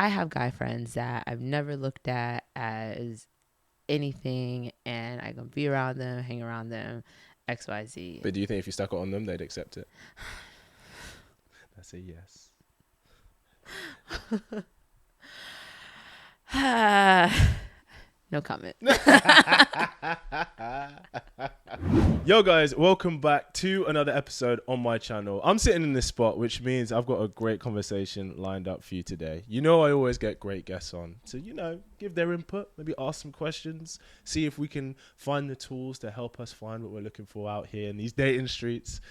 I have guy friends that I've never looked at as anything, and I can be around them, hang around them, XYZ. But do you think if you stuck it on them, they'd accept it? That's a yes. No comment. Yo guys, welcome back to another episode on my channel. I'm sitting in this spot, which means I've got a great conversation lined up for you today. You know I always get great guests on to, give their input, maybe ask some questions, see if we can find the tools to help us find what we're looking for out here in these dating streets.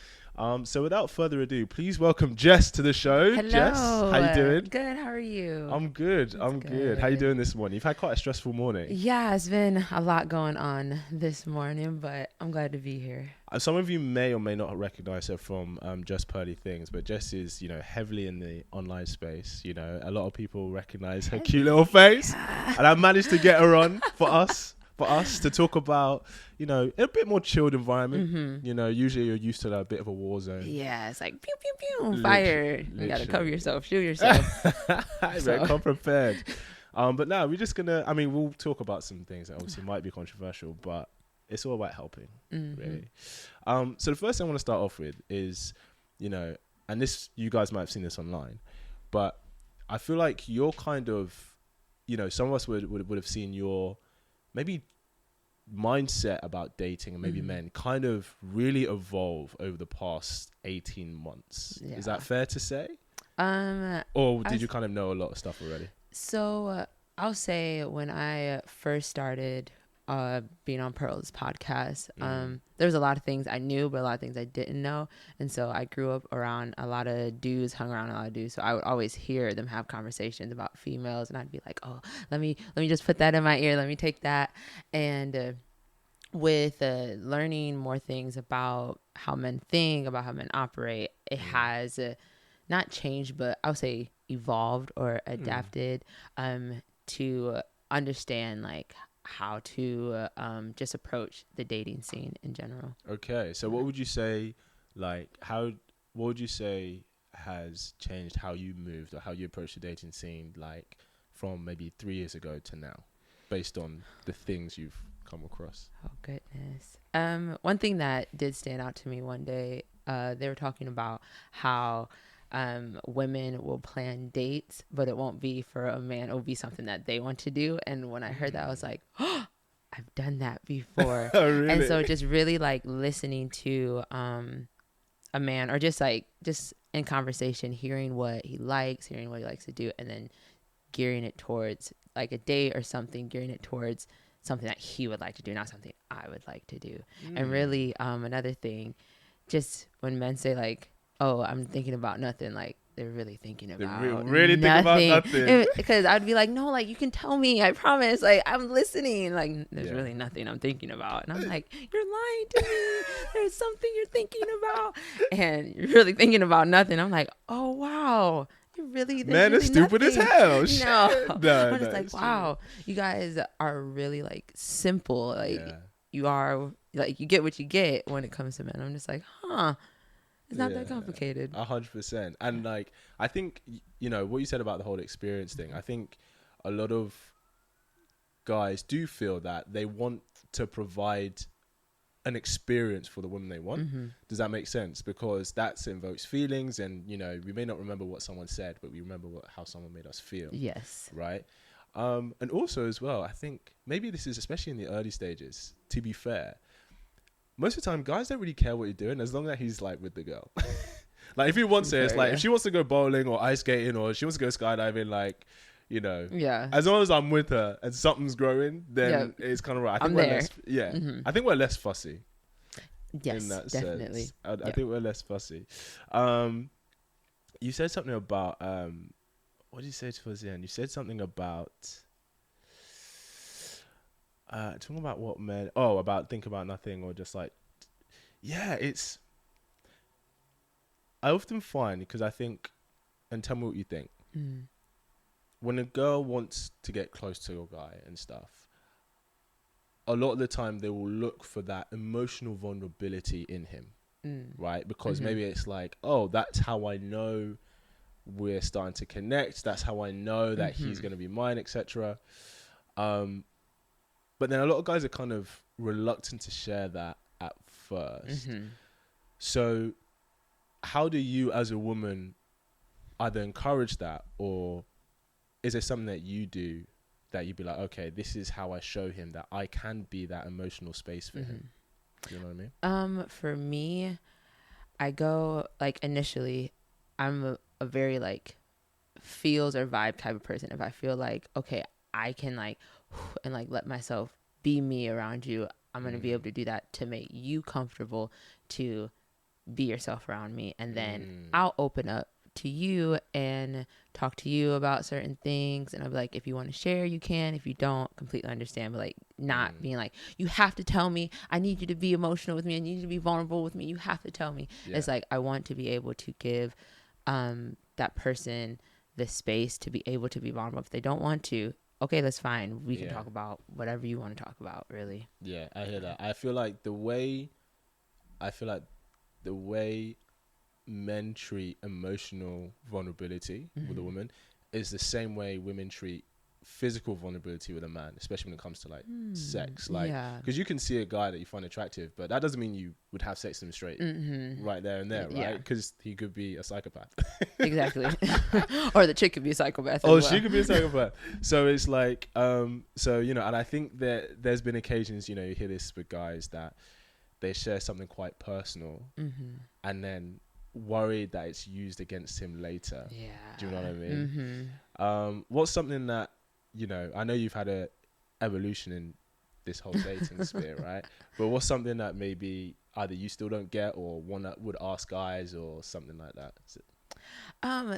So without further ado, please welcome Jess to the show. Hello. Jess, how you doing? Good. How are you? I'm good. I'm good. How you doing this morning? You've had quite a stressful morning. Yeah, it's been a lot going on this morning, but I'm glad to be here. Some of you may or may not recognize her from Just Pearly Things, but Jess is, heavily in the online space. A lot of people recognize her cute little face, and I managed to get her on for us to talk about, a bit more chilled environment. Mm-hmm. Usually you're used to a bit of a war zone. Yeah, it's like pew pew pew, fire. You gotta cover yourself, shoot yourself. Come prepared. But now we're just gonna. We'll talk about some things that obviously might be controversial, but it's all about helping, really. So the first thing I want to start off with is, and this, you guys might have seen this online, but I feel like you're kind of, some of us would have seen your maybe mindset about dating and maybe men kind of really evolve over the past 18 months. Yeah. Is that fair to say? Or did you kind of know a lot of stuff already? So I'll say when I first started being on Pearl's podcast, there was a lot of things I knew, but a lot of things I didn't know. And so I grew up around a lot of dudes, hung around a lot of dudes. So I would always hear them have conversations about females, and I'd be like, oh, let me just put that in my ear. Let me take that. And with learning more things about how men think, about how men operate, it has not changed, but I would say evolved or adapted to understand like how to just approach the dating scene in general. Okay, so what would you say, what would you say has changed how you moved or how you approach the dating scene, like from maybe 3 years ago to now, based on the things you've come across? Oh goodness. One thing that did stand out to me one day, they were talking about how women will plan dates, but it won't be for a man. It will be something that they want to do. And when I heard that, I was like, oh, I've done that before. Oh, really? And so just really like listening to a man, or just in conversation, hearing what he likes to do, and then gearing it towards like a date or something, gearing it towards something that he would like to do, not something I would like to do. And really another thing, just when men say like, oh, I'm thinking about nothing, like they're really thinking about really nothing. Think about nothing. Because I'd be like, no, like you can tell me, I promise, like I'm listening, like there's really nothing I'm thinking about. And I'm like, you're lying to me, there's something you're thinking about, and you're really thinking about nothing. I'm like, oh wow, you're really, man, really it's stupid nothing. as hell. No, I'm just like, wow, you guys are really like simple, like you are, like you get what you get when it comes to men. I'm just like, it's not that complicated. 100%. And like, I think, what you said about the whole experience thing, I think a lot of guys do feel that they want to provide an experience for the woman they want. Does that make sense? Because that invokes feelings, and we may not remember what someone said, but we remember how someone made us feel. Yes. Right. And also as well, I think maybe this is especially in the early stages, to be fair, most of the time guys don't really care what you're doing as long as he's like with the girl. Like if he wants it, it's like if she wants to go bowling or ice skating or she wants to go skydiving, like as long as I'm with her and something's growing, then it's kind of right. I think I think we're less fussy. Yes, in that definitely. sense. I think we're less fussy. You said something about what did you say towards the end? You said something about talking about what men about think about nothing, or just like it's I often find, because I think, and tell me what you think, when a girl wants to get close to a guy and stuff, a lot of the time they will look for that emotional vulnerability in him, right? Because maybe it's like, oh, that's how I know we're starting to connect. That's how I know that he's going to be mine, etc. But then a lot of guys are kind of reluctant to share that at first. So how do you as a woman either encourage that, or is there something that you do that you'd be like, okay, this is how I show him that I can be that emotional space for him? You know what I mean? For me, I go like initially, I'm a very like feels or vibe type of person. If I feel like, okay, I can like, and like let myself be me around you, I'm going to be able to do that to make you comfortable to be yourself around me. And then I'll open up to you and talk to you about certain things. And I'll be like, if you want to share, you can. If you don't, completely understand. But like not being like, you have to tell me. I need you to be emotional with me. I need you to be vulnerable with me. You have to tell me. Yeah. It's like, I want to be able to give that person the space to be able to be vulnerable. If they don't want to, okay, that's fine. We can talk about whatever you want to talk about, really. Yeah, I hear that. I feel like the way men treat emotional vulnerability with a woman is the same way women treat physical vulnerability with a man, especially when it comes to like sex. Like, because you can see a guy that you find attractive, but that doesn't mean you would have sex with him straight right there and there, right? Because he could be a psychopath. Exactly. Or the chick could be a psychopath. Oh, she could be a psychopath. So it's like, so, you know, and I think that there's been occasions, you know, you hear this with guys that they share something quite personal and then worried that it's used against him later. Yeah. Do you know what I mean? What's something that, you know, I know you've had a evolution in this whole dating sphere, right? But what's something that maybe either you still don't get or one that would ask guys or something like that?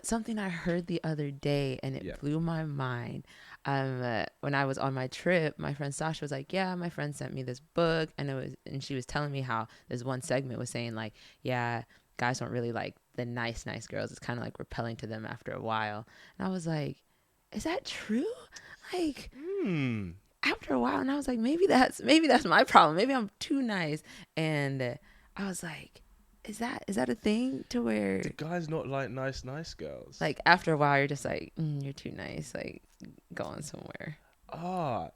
Something I heard the other day and it blew my mind. When I was on my trip, my friend Sasha was like, yeah, my friend sent me this book, and she was telling me how this one segment was saying like, yeah, guys don't really like the nice girls. It's kind of like repelling to them after a while. And I was like, is that true? Like, after a while. And I was like, maybe that's my problem. Maybe I'm too nice. And I was like, is that a thing to where the guys not like nice girls? Like after a while, you're just like, you're too nice. Like, go on somewhere. Or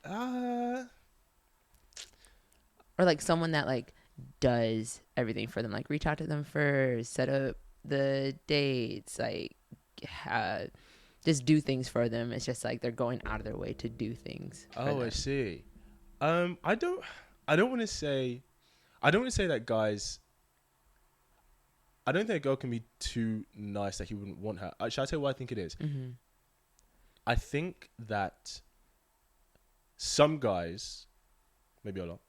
like someone that like does everything for them, like reach out to them first, set up the dates, like just do things for them. It's just like they're going out of their way to do things for them. I see. I don't want to say that guys, I don't think a girl can be too nice that he wouldn't want her. Shall I tell you what I think it is? I think that some guys, maybe a lot,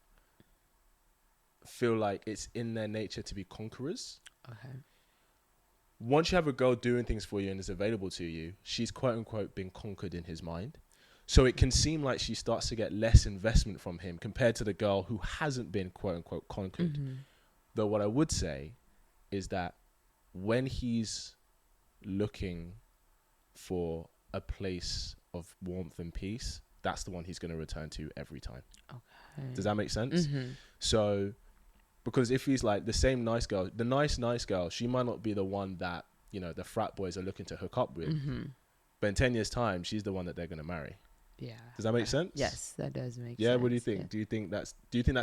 feel like it's in their nature to be conquerors. Okay. Once you have a girl doing things for you and is available to you, she's quote unquote been conquered in his mind. So it can seem like she starts to get less investment from him compared to the girl who hasn't been quote unquote conquered. Though what I would say is that when he's looking for a place of warmth and peace, that's the one he's going to return to every time. Okay. Does that make sense? So, because if he's like the same nice girl, the nice girl, she might not be the one that, you know, the frat boys are looking to hook up with. But in 10 years' time, she's the one that they're going to marry. Yeah. Does that make sense? Yes, that does make sense. Yeah, what do you think? Yeah. Do you think that's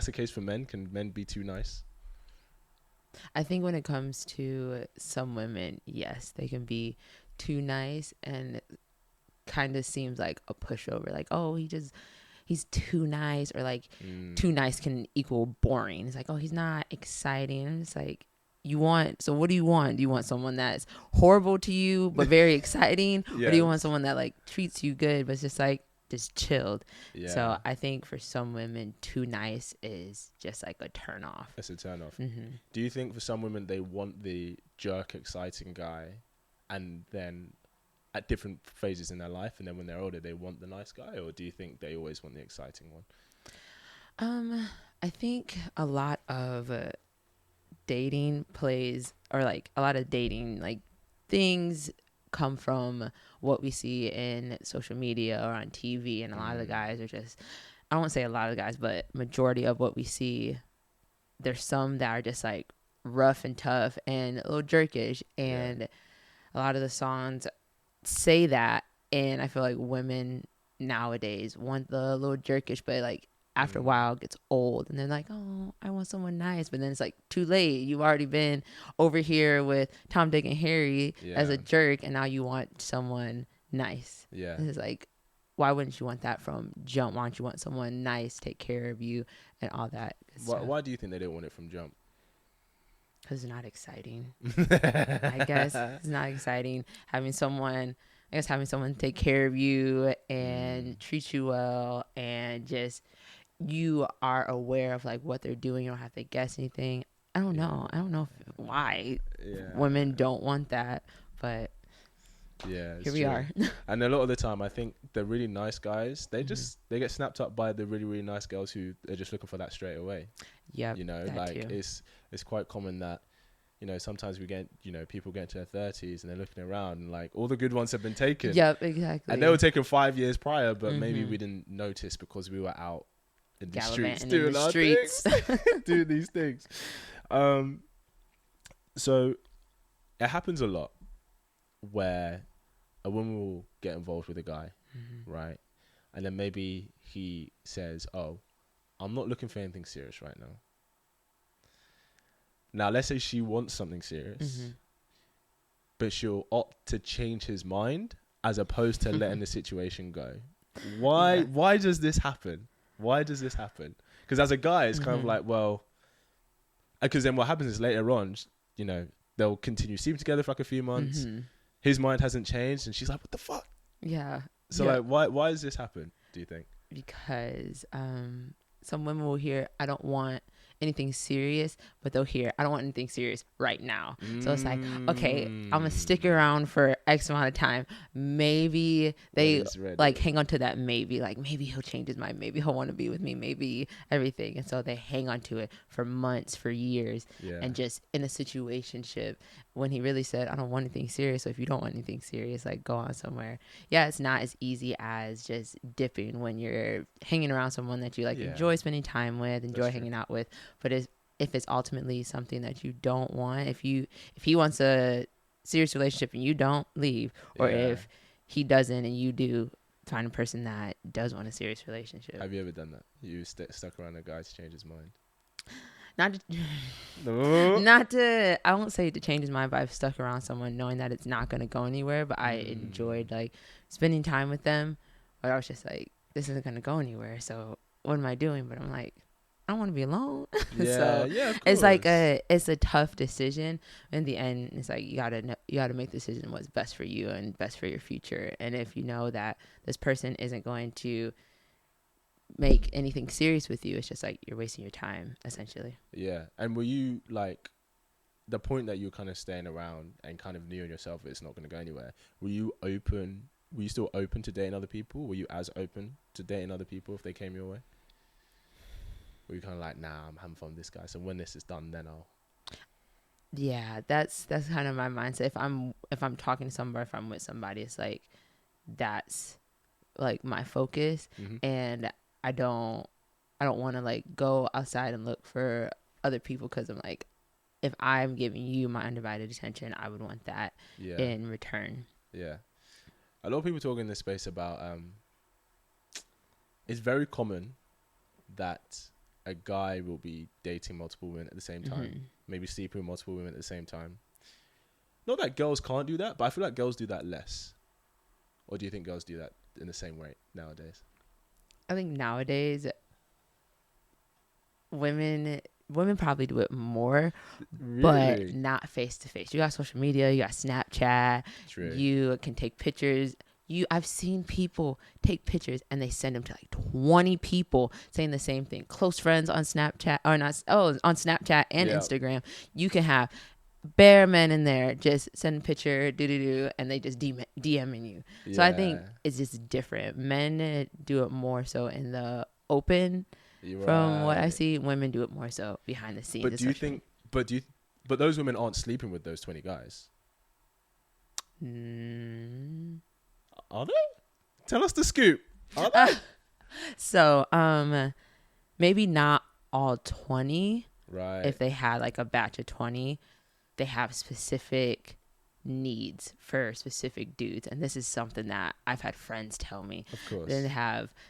the case for men? Can men be too nice? I think when it comes to some women, yes, they can be too nice, and it kind of seems like a pushover. Like, oh, he's too nice, or like too nice can equal boring. It's like, oh, he's not exciting. And it's like, so what do you want? Do you want someone that's horrible to you but very exciting? Or do you want someone that like treats you good but it's just like just chilled? Yeah. So I think for some women, too nice is just like a turn off. It's a turn off. Do you think for some women they want the jerk exciting guy, and then at different phases in their life, and then when they're older they want the nice guy? Or do you think they always want the exciting one? I think a lot of dating plays, or like a lot of dating like things come from what we see in social media or on TV, and a lot of the guys are just, I won't say a lot of the guys, but majority of what we see, there's some that are just like rough and tough and a little jerkish, and a a lot of the songs say that, and I feel like women nowadays want the little jerkish, but like after a while it gets old and they're like, oh, I want someone nice, but then it's like too late. You've already been over here with Tom, Dick, and Harry as a jerk, and now you want someone nice. Yeah. And it's like, why wouldn't you want that from jump? Why don't you want someone nice, take care of you, and all that Why do you think they didn't want it from jump? Because it's not exciting. I guess it's not exciting having someone take care of you and treat you well, and just you are aware of like what they're doing. You don't have to guess anything. I don't know why women don't want that, but here we are. And a lot of the time, I think the really nice guys, they get snapped up by the really, really nice girls who are just looking for that straight away. Yeah, you know, like it's quite common that, you know, sometimes we get, you know, people get into their 30s and they're looking around and like all the good ones have been taken. Yep, exactly. And they were taken 5 years prior, but maybe we didn't notice because we were out in the streets doing our things, doing these things. So it happens a lot where a woman will get involved with a guy, right? And then maybe he says, oh, I'm not looking for anything serious right now. Now, let's say she wants something serious, but she'll opt to change his mind as opposed to letting the situation go. Why does this happen? Why does this happen? Because as a guy, it's kind of like, well, because then what happens is later on, you know, they'll continue sleeping together for like a few months. His mind hasn't changed, and she's like, what the fuck? Yeah. So like, why does this happen, do you think? Because some women will hear, I don't want anything serious, but they'll hear, I don't want anything serious right now. So it's like, okay, I'm gonna stick around for X amount of time. Maybe they like hang on to that maybe, like maybe he'll change his mind, maybe he'll want to be with me, maybe everything. And so they hang on to it for months, for years, and just in a situationship when he really said, I don't want anything serious. So if you don't want anything serious, like go on somewhere. Yeah, it's not as easy as just dipping when you're hanging around someone that you like enjoy spending time with, enjoy hanging out with. But if it's ultimately something that you don't want, if he wants a serious relationship and you don't, leave. Or if he doesn't and you do, find a person that does want a serious relationship. Have you ever done that? You stuck around a guy to change his mind? Not to, I won't say to change his mind, but I've stuck around someone knowing that it's not going to go anywhere, but I enjoyed like spending time with them. But I was just like, this isn't going to go anywhere, so what am I doing? But I'm like, I don't want to be alone. So it's like it's a tough decision. In the end, it's like you gotta make the decision what's best for you and best for your future. And if you know that this person isn't going to make anything serious with you, it's just like you're wasting your time, essentially. Yeah. And were you like, the point that you're kind of staying around and kind of knew in yourself it's not going to go anywhere, were you still open to dating other people? Were you as open to dating other people if they came your way? Were you kind of like, nah, I'm having fun with this guy, so when this is done, then I'll... Yeah, that's kind of my mindset. If I'm talking to somebody, if I'm with somebody, it's like that's like my focus, and I don't want to like go outside and look for other people, because I'm like, if I'm giving you my undivided attention, I would want that in return. Yeah. A lot of people talk in this space about it's very common that a guy will be dating multiple women at the same time, maybe sleeping with multiple women at the same time. Not that girls can't do that, but I feel like girls do that less. Or do you think girls do that in the same way nowadays? I think nowadays women probably do it more, but not face to face. You got social media, you got Snapchat. True. You can take pictures. I've seen people take pictures and they send them to like 20 people saying the same thing. Close friends on Snapchat on Snapchat and Instagram. You can have bare men in there just send a picture, and they just DMing you. Yeah. So I think it's just different. Men do it more so in the open. From what I see, women do it more so behind the scenes. But do you think? But those women aren't sleeping with those 20 guys. Are they? Tell us the scoop. Are they? So, maybe not all 20. Right. If they had like a batch of 20, they have specific needs for specific dudes, and this is something that I've had friends tell me. Of course. Then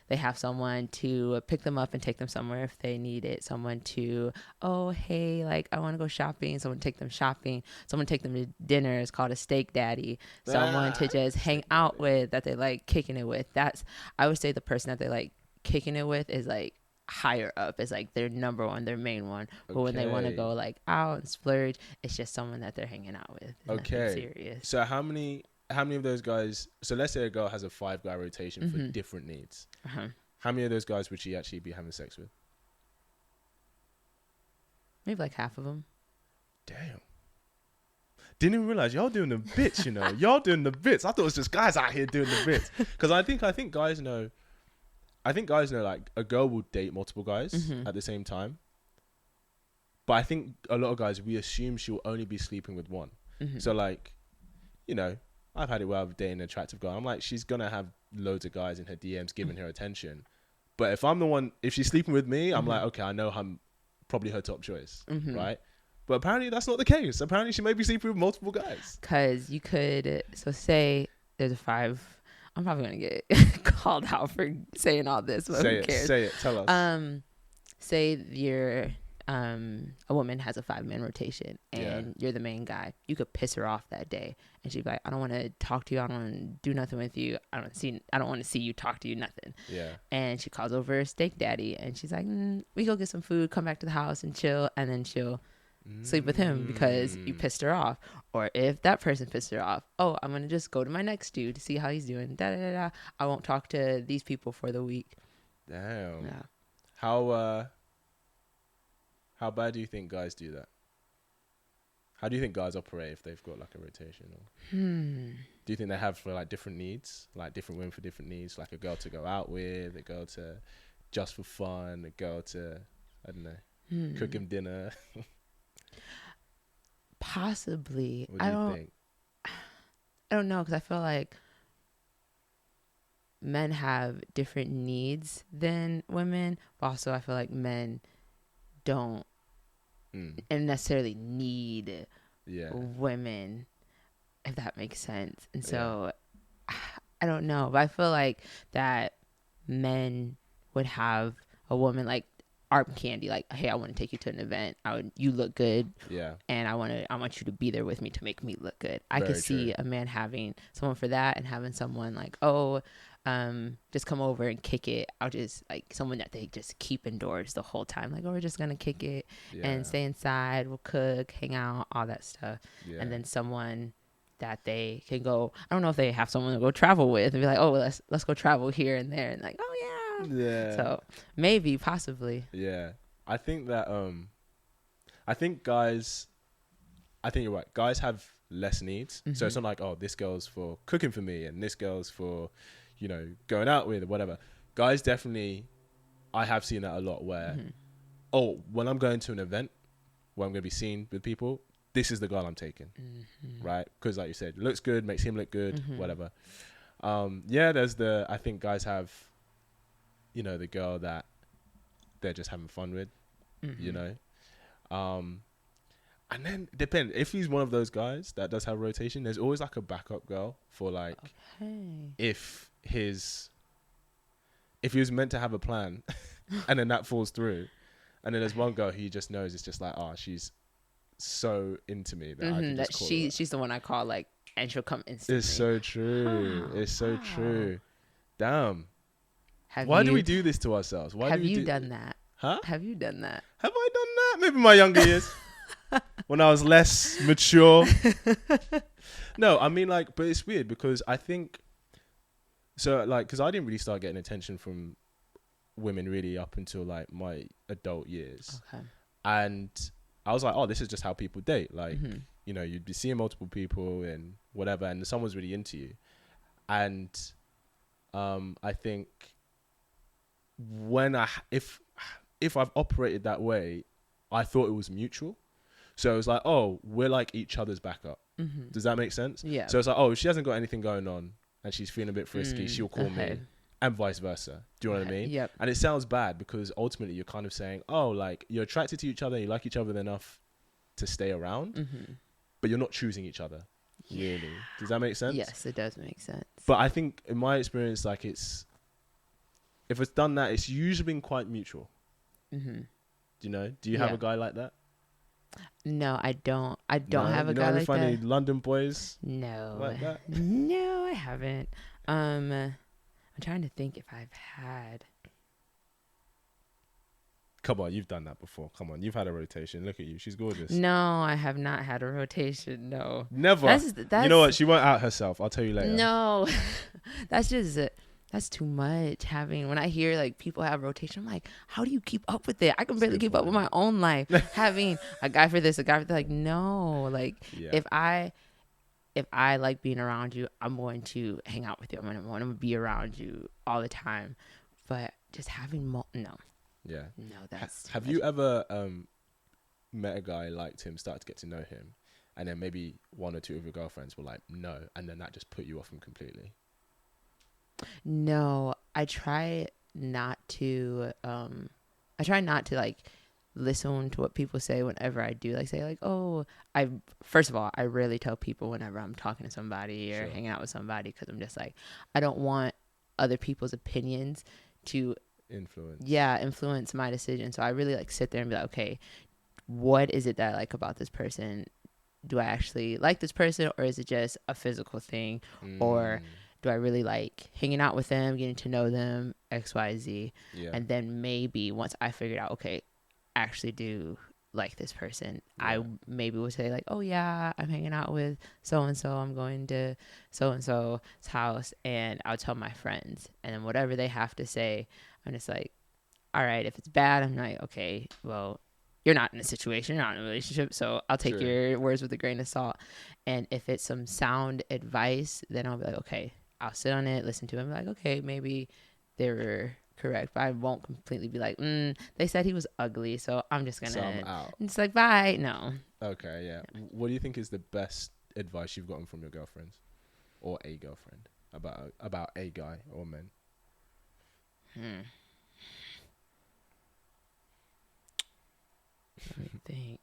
they have someone to pick them up and take them somewhere if they need it. Someone to, oh hey, like I want to go shopping. Someone to take them shopping. Someone to take them to dinner. It's called a steak daddy. Someone to just hang out with that they like kicking it with. That's, I would say, the person that they like kicking it with is like higher up. It's like their number one, their main one. But when they want to go like out and splurge, it's just someone that they're hanging out with. It's nothing serious. So how many of those guys, so let's say a girl has a 5-guy rotation for different needs. How many of those guys would she actually be having sex with? Maybe like half of them. Damn. Didn't even realize y'all doing the bits, you know. Y'all doing the bits. I thought it was just guys out here doing the bits. Because I think guys know, like a girl will date multiple guys at the same time. But I think a lot of guys, we assume she'll only be sleeping with one. So like, you know, I've had it where I've dated an attractive guy. I'm like, she's going to have loads of guys in her DMs giving her attention. But if I'm the one, if she's sleeping with me, I'm like, okay, I know I'm probably her top choice, right? But apparently that's not the case. Apparently she may be sleeping with multiple guys. Because you could, so say there's a 5, I'm probably going to get called out for saying all this, but who cares? Say it, tell us. Say you're, a woman has a 5-man rotation and you're the main guy. You could piss her off that day and she'd be like, I don't want to talk to you. I don't want to do nothing with you. I don't want to see you, talk to you, nothing. Yeah. And she calls over a steak daddy and she's like, we go get some food, come back to the house and chill. And then she'll sleep with him because you pissed her off. Or if that person pissed her off, oh, I'm going to just go to my next dude to see how he's doing. I won't talk to these people for the week. Damn. Yeah. How bad do you think guys do that? How do you think guys operate if they've got like a rotation? Or do you think they have for like different needs, like different women for different needs, like a girl to go out with, a girl to just for fun, a girl to, I don't know, cook him dinner? Possibly. What do you think? I don't know, because I feel like men have different needs than women, but also I feel like men don't and necessarily need women, if that makes sense. And so I don't know, but I feel like that men would have a woman like arm candy, like, hey, I want to take you to an event, you look good, and I want you to be there with me to make me look good. I could see a man having someone for that and having someone like, oh, just come over and kick it. I'll just like someone that they just keep indoors the whole time, like, oh, we're just gonna kick it and stay inside, we'll cook, hang out, all that stuff. And then someone that they can go, I don't know if they have someone to go travel with and be like, oh, let's go travel here and there, and like, oh yeah. So maybe, possibly. I think that I think you're right, guys have less needs. So it's not like, oh, this girl's for cooking for me and this girl's for, you know, going out with or whatever. Guys definitely, I have seen that a lot where, oh, when I'm going to an event where I'm going to be seen with people, this is the girl I'm taking, right? Because like you said, looks good, makes him look good, whatever. I think guys have, you know, the girl that they're just having fun with, you know? And then depend, if he's one of those guys that does have rotation, there's always like a backup girl for like, if he was meant to have a plan and then that falls through, and then there's one girl who you just knows it's just like, oh, she's so into me that I can just call her. She's the one I call, like, and she'll come instantly. It's so true. It's so true. Damn. Why do we do this to ourselves? Have you done that? Huh? Have you done that? Have I done that? Maybe in my younger years. When I was less mature. No, I mean, like, but it's weird because I think, so like, because I didn't really start getting attention from women really up until like my adult years. Okay. And I was like, oh, this is just how people date. Like, you know, you'd be seeing multiple people and whatever, and someone's really into you. And I think when if I've operated that way, I thought it was mutual. So it was like, oh, we're like each other's backup. Does that make sense? Yeah. So it's like, oh, if she hasn't got anything going on and she's feeling a bit frisky, she'll call me, and vice versa. Do you know what I mean? Yep. And it sounds bad because ultimately you're kind of saying, oh, like, you're attracted to each other, you like each other enough to stay around, but you're not choosing each other. yearly. Does that make sense? Yes, it does make sense. But I think in my experience, like if it's done that, it's usually been quite mutual. Mm-hmm. Do you have a guy like that? No, I don't. I don't have a guy like funny that. London boys No, like that? No, I haven't. I'm trying to think if I've had. Come on, you've done that before. Come on, you've had a rotation. Look at you, she's gorgeous. No, I have not had a rotation. No, Never. That's, you know what? She won't out herself. I'll tell you later. No, that's too much. When I hear like people have rotation, I'm like, how do you keep up with it? I can barely keep up with my own life. Having a guy for this, a guy for that, like, no. Like, if I like being around you, I'm going to hang out with you. I'm going to be around you all the time. But just having no. Yeah. No, that's. Have you ever met a guy, liked him, started to get to know him, and then maybe one or two of your girlfriends were like, no, and then that just put you off him completely? No, I try not to. I try not to like listen to what people say whenever I do like say like, oh, first of all, I rarely tell people whenever I'm talking to somebody or hanging out with somebody, because I'm just like, I don't want other people's opinions to influence my decision. So I really like sit there and be like, okay, what is it that I like about this person? Do I actually like this person, or is it just a physical thing? Or do I really like hanging out with them, getting to know them, XYZ? And then maybe once I figured out, okay, I actually do like this person, I maybe would say like, oh yeah, I'm hanging out with so-and-so, I'm going to so-and-so's house, and I'll tell my friends, and then whatever they have to say, I'm just like, all right, if it's bad, I'm like, okay, well, you're not in a situation, you're not in a relationship, so I'll take your words with a grain of salt. And if it's some sound advice, then I'll be like, okay, I'll sit on it, listen to it, and be like, okay, maybe they were correct, but I won't completely be like, they said he was ugly, so I'm just gonna, so I'm out. It's like, bye. No. Okay, yeah. What do you think is the best advice you've gotten from your girlfriends or a girlfriend about a guy or men? Let me think.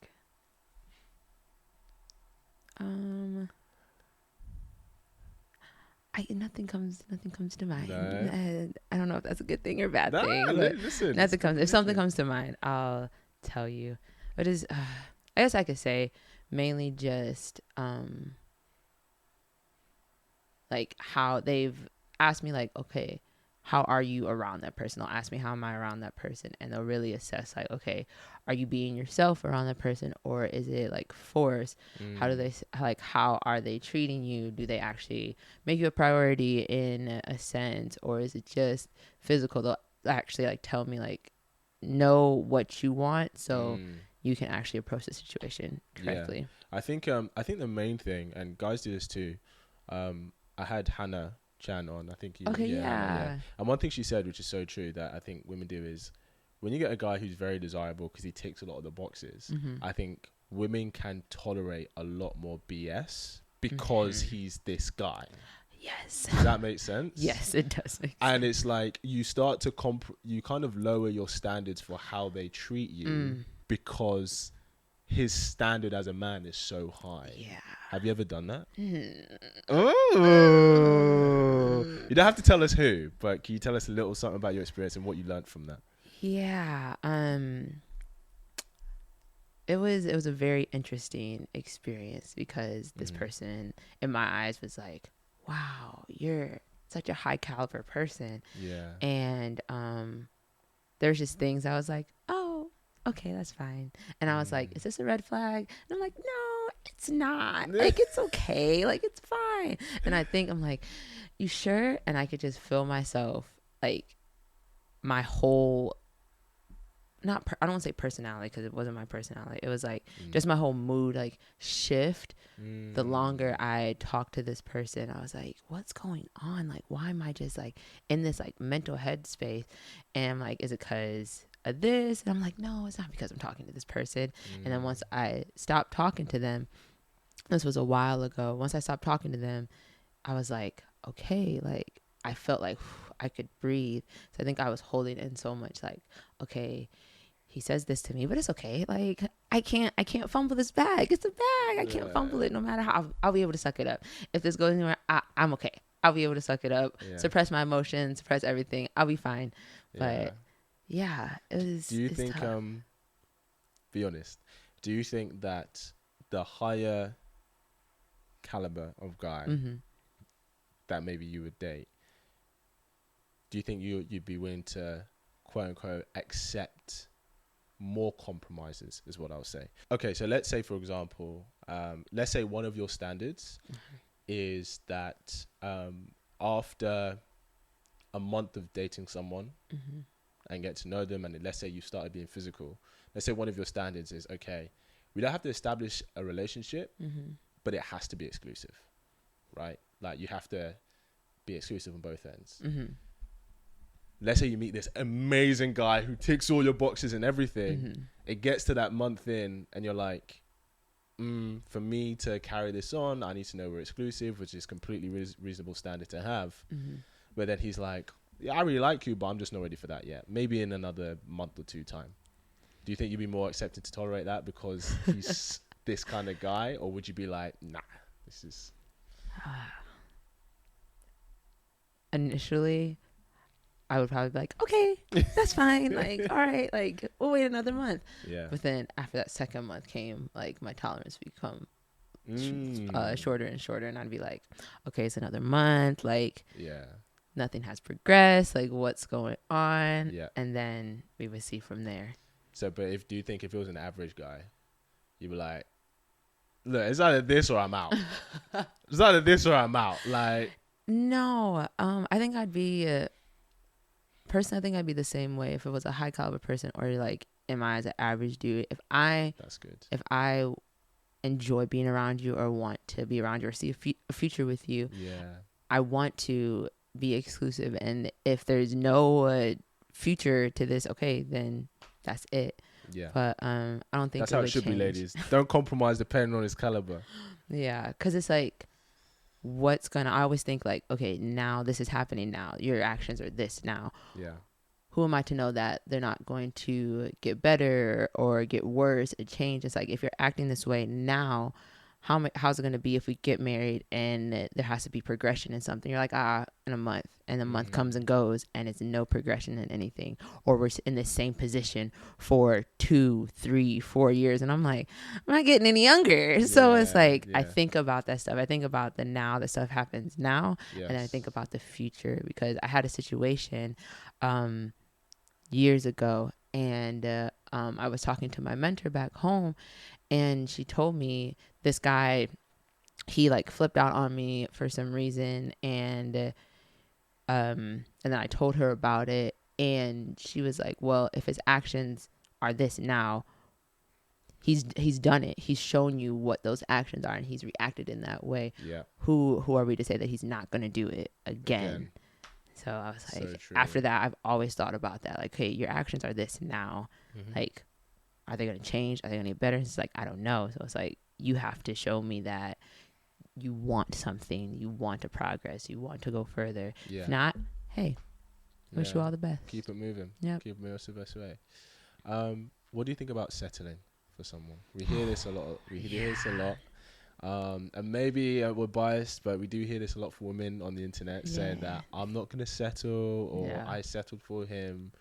Nothing comes to mind. No. I don't know if that's a good thing or bad thing. Listen. If something comes to mind, I'll tell you. But I guess I could say mainly just like how they've asked me like, okay, how are you around that person? They'll ask me, how am I around that person? And they'll really assess like, okay, are you being yourself around that person, or is it like forced? How are they treating you? Do they actually make you a priority in a sense, or is it just physical? They'll actually like tell me like, know what you want, so you can actually approach the situation correctly. Yeah. I think the main thing, and guys do this too, I had Hannah Chan on, I think. Yeah. And one thing she said, which is so true, that I think women do, is when you get a guy who's very desirable because he ticks a lot of the boxes, I think women can tolerate a lot more BS because he's this guy. Yes. Does that make sense? Yes, it does make sense. And it's like you start to you kind of lower your standards for how they treat you because his standard as a man is so high. Yeah. Have you ever done that? Oh. You don't have to tell us who, but can you tell us a little something about your experience and what you learned from that? Yeah. It was a very interesting experience because this person in my eyes was like, wow, you're such a high caliber person. Yeah. And there's just things I was like, oh, okay, that's fine. And I was like, is this a red flag? And I'm like, no, it's not. Like, it's okay. Like, it's fine. And I think I'm like, you sure? And I could just feel myself, like, my whole, I don't want to say personality because it wasn't my personality. It was like just my whole mood, like, shift. The longer I talked to this person, I was like, what's going on? Like, why am I just like in this like mental headspace? And I'm like, is it because of this? And I'm like, no, it's not because I'm talking to this person. And then once I stopped talking to them, this was a while ago. Once I stopped talking to them, I was like, okay, like I felt like I could breathe. So I think I was holding in so much, like, okay, he says this to me, but it's okay. Like, I can't fumble this bag. It's a bag. I can't fumble it no matter how. I'll be able to suck it up. If this goes anywhere, I'm okay. I'll be able to suck it up, suppress my emotions, suppress everything. I'll be fine. But yeah, it was. Do you think, tough. be honest, do you think that the higher caliber of guy that maybe you would date, do you think you'd be willing to quote unquote accept more compromises, is what I'll say? Okay, so let's say, for example, let's say one of your standards is that after a month of dating someone and get to know them, and let's say you started being physical, let's say one of your standards is, okay, we don't have to establish a relationship, but it has to be exclusive, right? Like, you have to be exclusive on both ends. Let's say you meet this amazing guy who ticks all your boxes and everything. It gets to that month in and you're like, for me to carry this on, I need to know we're exclusive, which is completely reasonable standard to have. But then he's like, yeah, I really like you, but I'm just not ready for that yet. Maybe in another month or two time. Do you think you'd be more accepted to tolerate that because he's this kind of guy? Or would you be like, nah, this is... Initially, I would probably be like, okay, that's fine. Like, all right, like, we'll wait another month. Yeah. But then after that second month came, like, my tolerance become shorter and shorter. And I'd be like, okay, it's another month. Like, nothing has progressed. Like, what's going on? Yeah. And then we would see from there. So, but do you think if it was an average guy, you'd be like, look, it's either this or I'm out. It's either this or I'm out. Like, no, I think I'd be... Personally, I think I'd be the same way if it was a high caliber person, or like am I as an average dude. That's good. If I enjoy being around you or want to be around you or see a future with you, I want to be exclusive. And if there's no future to this, okay, then that's it. Yeah. But I don't think that's how it should be, ladies. Don't compromise depending on his caliber. Yeah, because it's like, I always think like, okay, now this is happening now. Your actions are this now. Yeah. Who am I to know that they're not going to get better or get worse or change? It's like, if you're acting this way now, how's it going to be if we get married and there has to be progression in something? You're like, in a month, and the month comes and goes and it's no progression in anything, or we're in the same position for 2, 3, 4 years, and I'm like, I'm not getting any younger. So it's like, I think about that stuff. I think about the now, that stuff happens now, and I think about the future, because I had a situation years ago, and I was talking to my mentor back home, and she told me this guy, he like flipped out on me for some reason, and then I told her about it, and she was like, well, if his actions are this now, he's done it. He's shown you what those actions are, and he's reacted in that way. Yeah. Who are we to say that he's not going to do it again? So I was like, after that, I've always thought about that. Like, hey, your actions are this now. Like, are they going to change? Are they going to get better? It's like, I don't know. So it's like, you have to show me that you want something, you want to progress, you want to go further. Yeah. If not, hey, wish you all the best. Keep it moving. Yeah. Keep it moving. That's the best way. What do you think about settling for someone? We hear this a lot. And maybe we're biased, but we do hear this a lot from women on the internet saying that I'm not going to settle, or I settled for him.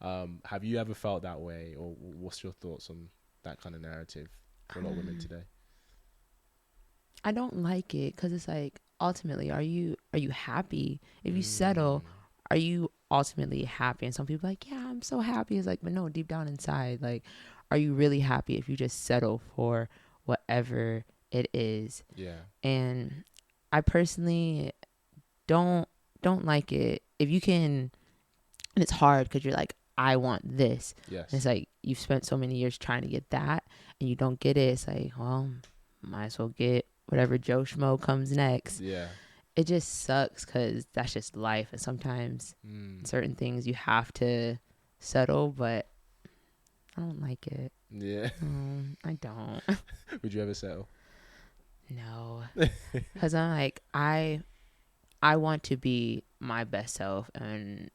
Have you ever felt that way, or what's your thoughts on that kind of narrative for a lot of women today? I don't like it, because it's like, ultimately, are you happy? If you settle, are you ultimately happy? And some people are like, yeah, I'm so happy. It's like, but no, deep down inside, like, are you really happy if you just settle for whatever it is? Yeah. And I personally don't like it. If you can, and it's hard because you're like, I want this. Yes. And it's like, you've spent so many years trying to get that, and you don't get it. It's like, well, might as well get whatever Joe Schmo comes next. Yeah. It just sucks, because that's just life. And sometimes certain things you have to settle, but I don't like it. Yeah. I don't. Would you ever settle? No. Because I'm like, I want to be my best self, and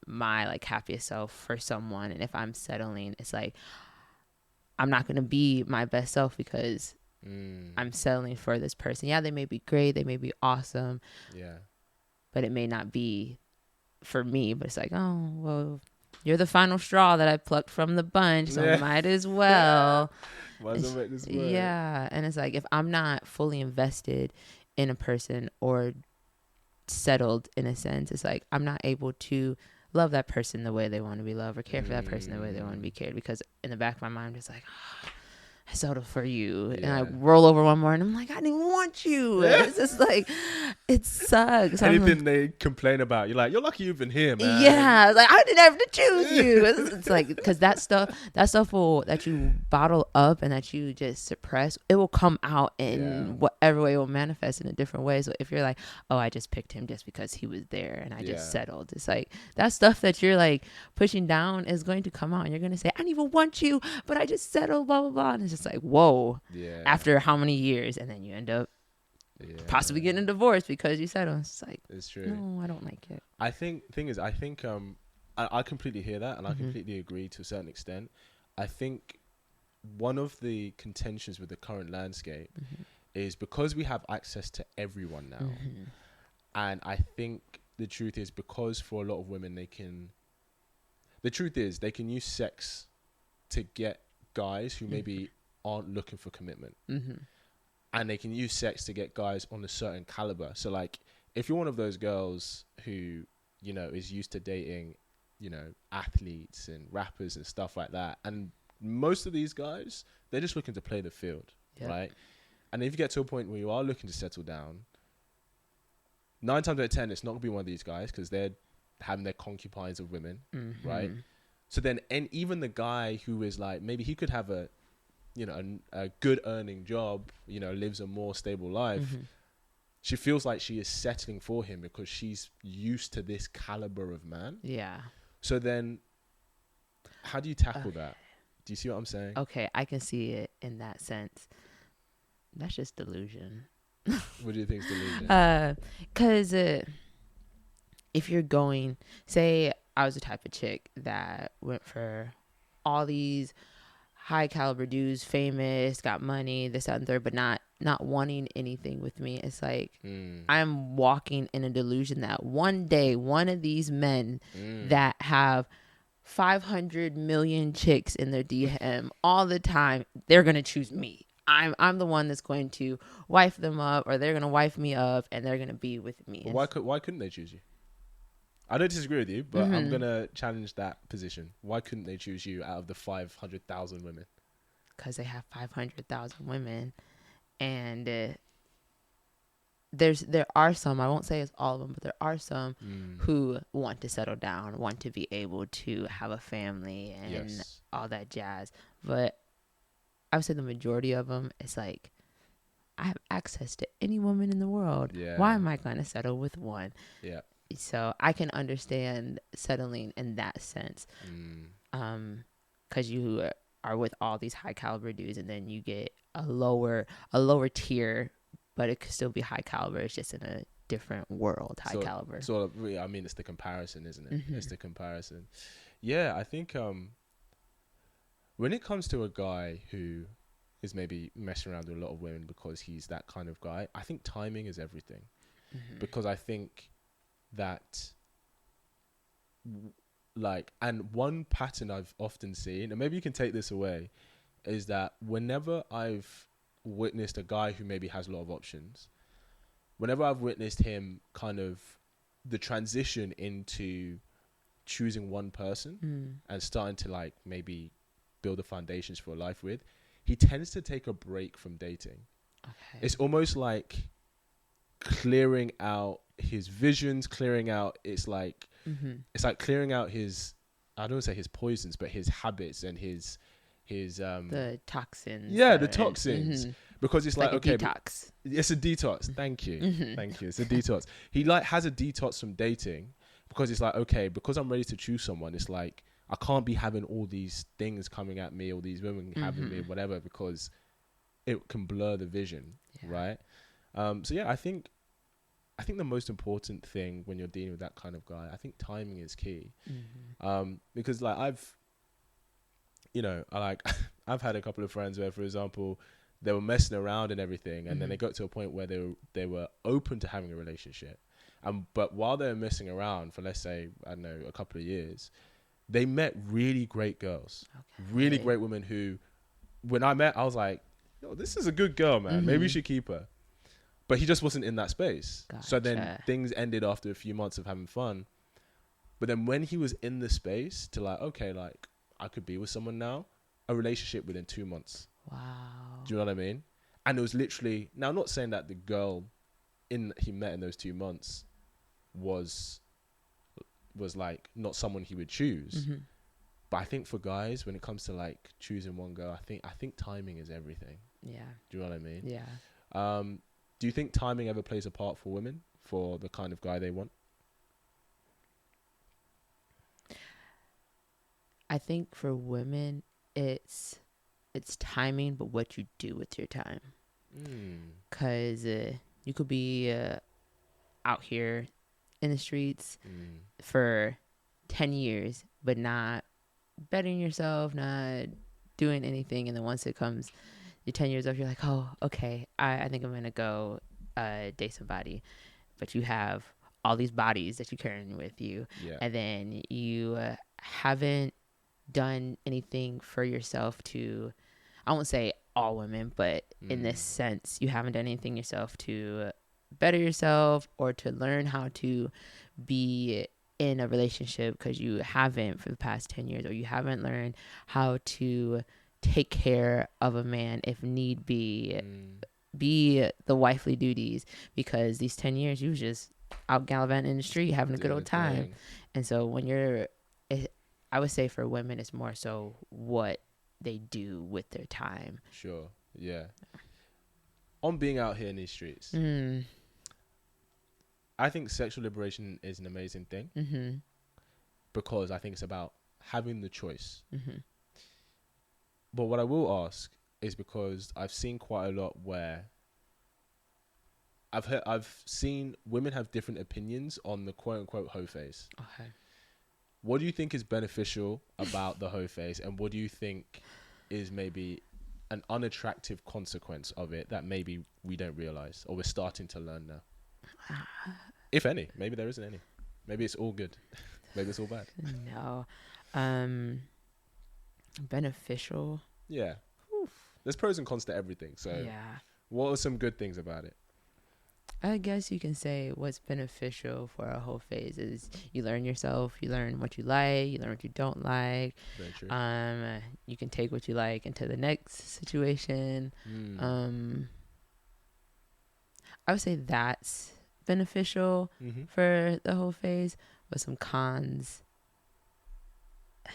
my like happiest self for someone, and if I'm settling, it's like I'm not gonna be my best self because I'm settling for this person. Yeah, they may be great, they may be awesome, Yeah. but it may not be for me. But it's like, oh well, you're the final straw that I plucked from the bunch, so Yeah. might as well. Might as well make this work. Yeah, and it's like if I'm not fully invested in a person or settled in a sense, it's like I'm not able to love that person the way they want to be loved or care for that person the way they want to be cared, because in the back of my mind I'm just like, I settled for you. And I roll over one more and I'm like, I didn't want you. It's just like, it sucks. Anything they complain about, you're like, you're lucky you've been here, man. Yeah, like I didn't have to choose you. It's like, because that stuff that you bottle up and that you just suppress, it will come out in whatever way it will manifest in a different way. So if you're like, oh, I just picked him just because he was there and I just settled, it's like that stuff that you're like pushing down is going to come out and you're going to say, I didn't even want you, but I just settled, blah, blah, blah. And it's just like, whoa, after how many years? And then you end up possibly getting a divorce because you settled. It's like, it's true. No, I don't like it. I think I completely hear that, and I completely agree to a certain extent. I think one of the contentions with the current landscape is because we have access to everyone now, and I think the truth is because for a lot of women they can use sex to get guys who maybe aren't looking for commitment. And they can use sex to get guys on a certain caliber. So like if you're one of those girls who, you know, is used to dating, you know, athletes and rappers and stuff like that, and most of these guys, they're just looking to play the field, right? And if you get to a point where you are looking to settle down, 9 times out of 10, it's not gonna be one of these guys because they're having their concubines of women, right? So then, and even the guy who is like, maybe he could have a good earning job, you know, lives a more stable life. She feels like she is settling for him because she's used to this caliber of man. Yeah. So then how do you tackle that? Do you see what I'm saying? Okay, I can see it in that sense. That's just delusion. What do you think is delusion? Because if you're going, say I was the type of chick that went for all these high caliber dudes, famous, got money, this, that, and third, but not wanting anything with me. It's like I'm walking in a delusion that one day, one of these men that have 500 million chicks in their DM all the time, they're gonna choose me. I'm the one that's going to wife them up, or they're gonna wife me up, and they're gonna be with me. But why couldn't they choose you? I don't disagree with you, but I'm going to challenge that position. Why couldn't they choose you out of the 500,000 women? Because they have 500,000 women. And there are some, I won't say it's all of them, but there are some who want to settle down, want to be able to have a family and all that jazz. But I would say the majority of them, it's like, I have access to any woman in the world. Why am I going to settle with one? So I can understand settling in that sense, because you are with all these high caliber dudes, and then you get a lower tier, but it could still be high caliber. It's just in a different world, caliber. So I mean, it's the comparison, isn't it? It's the comparison. Yeah, I think when it comes to a guy who is maybe messing around with a lot of women because he's that kind of guy, I think timing is everything, because I think that like, and one pattern I've often seen, and maybe you can take this away, is that whenever I've witnessed a guy who maybe has a lot of options, whenever I've witnessed him kind of the transition into choosing one person and starting to like maybe build the foundations for a life with, he tends to take a break from dating. It's almost like clearing out his visions, it's like clearing out his, I don't want to say his poisons, but his habits and his the toxins. The toxins. Because it's like okay, detox. It's a detox. Thank you. Thank you. It's a detox. He like has a detox from dating because it's like, okay, because I'm ready to choose someone, it's like I can't be having all these things coming at me, all these women having me, whatever, because it can blur the vision, right? So yeah, I think I think the most important thing when you're dealing with that kind of guy, I think timing is key. Because like I've had a couple of friends where, for example, they were messing around and everything, and then they got to a point where they were open to having a relationship, but while they were messing around for, let's say, I don't know, a couple of years, they met really great girls, really great women who, when I met, I was like, yo, this is a good girl, man. Maybe we should keep her. But he just wasn't in that space. Gotcha. So then things ended after a few months of having fun. But then when he was in the space to like, okay, like I could be with someone now, a relationship within 2 months. Wow. Do you know what I mean? And it was literally, now I'm not saying that the girl he met in those 2 months was like not someone he would choose. But I think for guys, when it comes to like choosing one girl, I think timing is everything. Yeah. Do you know what I mean? Yeah. Do you think timing ever plays a part for women, for the kind of guy they want? I think for women, it's timing, but what you do with your time. Because you could be out here in the streets for 10 years, but not bettering yourself, not doing anything. And then once it comes, you're 10 years old, you're like, oh, okay, I think I'm going to go date somebody. But you have all these bodies that you're carrying with you. Yeah. And then you haven't done anything for yourself to, I won't say all women, but in this sense, you haven't done anything yourself to better yourself or to learn how to be in a relationship, because you haven't for the past 10 years, or you haven't learned how to take care of a man if need be the wifely duties, because these 10 years you was just out gallivanting in the street having a good old time. And so when I would say for women, it's more so what they do with their time. Sure. Yeah. On being out here in these streets, I think sexual liberation is an amazing thing because I think it's about having the choice. But what I will ask is, because I've seen quite a lot where I've seen women have different opinions on the quote unquote hoe phase. Okay. What do you think is beneficial about the hoe phase, and what do you think is maybe an unattractive consequence of it that maybe we don't realize or we're starting to learn now? If any, maybe there isn't any. Maybe it's all good. Maybe it's all bad. No. Beneficial. Yeah. Oof. There's pros and cons to everything. So yeah. What are some good things about it? I guess you can say what's beneficial for a hoe phase is you learn yourself, you learn what you like, you learn what you don't like. Very true. You can take what you like into the next situation. I would say that's beneficial for the hoe phase, with some cons. I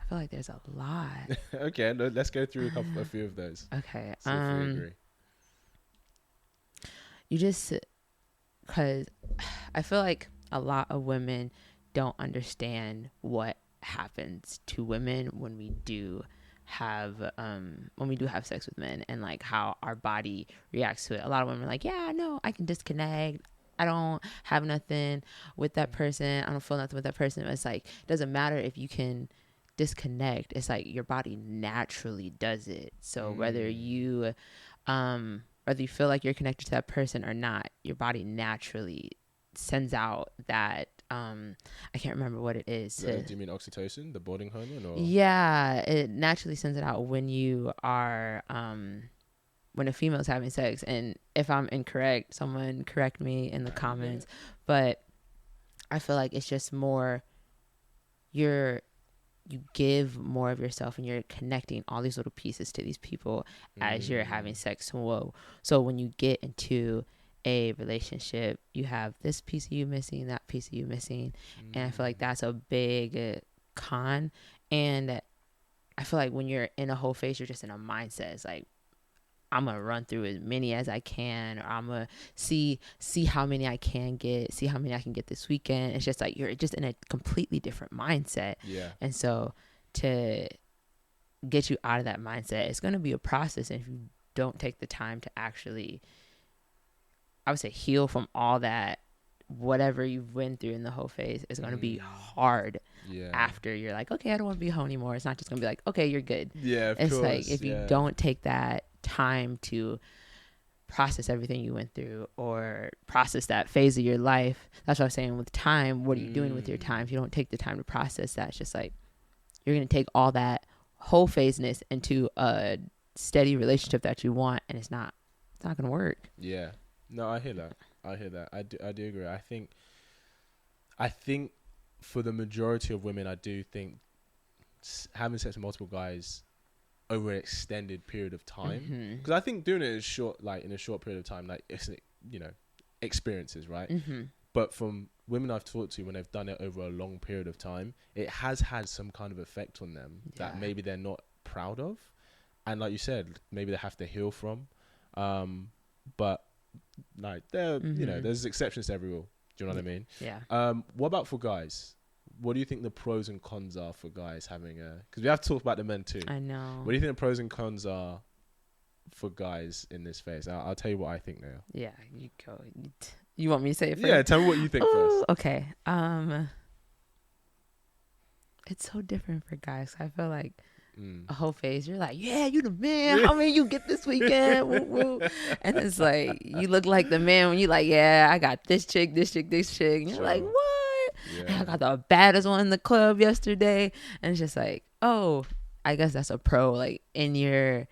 feel like there's a lot. Okay, let's go through a few of those. Okay. See if we agree. You just, because I feel like a lot of women don't understand what happens to women when we do have sex with men, and like how our body reacts to it. A lot of women are like, yeah, no, I can disconnect. I don't have nothing with that person. I don't feel nothing with that person. It's like, it doesn't matter if you can disconnect. It's like your body naturally does it. So whether you feel like you're connected to that person or not, your body naturally sends out that, I can't remember what it is. Do you mean oxytocin, the bonding hormone? Or? Yeah, it naturally sends it out when you are, when a female's having sex. And if I'm incorrect, someone correct me in the comments. But I feel like it's just more, you give more of yourself, and you're connecting all these little pieces to these people as you're having sex. So when you get into a relationship, you have this piece of you missing, that piece of you missing. And I feel like that's a big con. And I feel like when you're in a hoe phase, you're just in a mindset. It's like, I'm going to run through as many as I can, or I'm going to see how many I can get, see how many I can get this weekend. It's just like, you're just in a completely different mindset. Yeah. And so to get you out of that mindset, it's going to be a process. And if you don't take the time to actually I would say, heal from all that, whatever you've went through in the whole phase is going to be hard. After you're like, okay, I don't want to be a hoe anymore. It's not just going to be like, okay, you're good. Yeah, of it's course. like, if you don't take that time to process everything you went through or process that phase of your life, that's what I was saying with time. What are you doing with your time? If you don't take the time to process that, it's just like, you're going to take all that whole phaseness into a steady relationship that you want, and it's not going to work. Yeah. No, I hear that. I do agree. I think for the majority of women, I do think having sex with multiple guys over an extended period of time, because I think doing it in a short period of time, like, it's, experiences, right? But from women I've talked to, when they've done it over a long period of time, it has had some kind of effect on them that maybe they're not proud of, and like you said, maybe they have to heal from. But like, there's exceptions to every rule. Do you know what I mean? Yeah. What about for guys? What do you think the pros and cons are for guys having because we have to talk about the men too. I know. What do you think the pros and cons are for guys in this phase? I'll tell you what I think now. Yeah, you go. You want me to say it first? Yeah, tell me what you think first. Okay. It's so different for guys. I feel like a whole phase, you're like, yeah, you the man. How many you get this weekend? Woo, woo. And it's like, you look like the man when you like, yeah, I got this chick, this chick, this chick. And you're like, what? Yeah. I got the baddest one in the club yesterday. And it's just like, oh, I guess that's a pro. Like, in your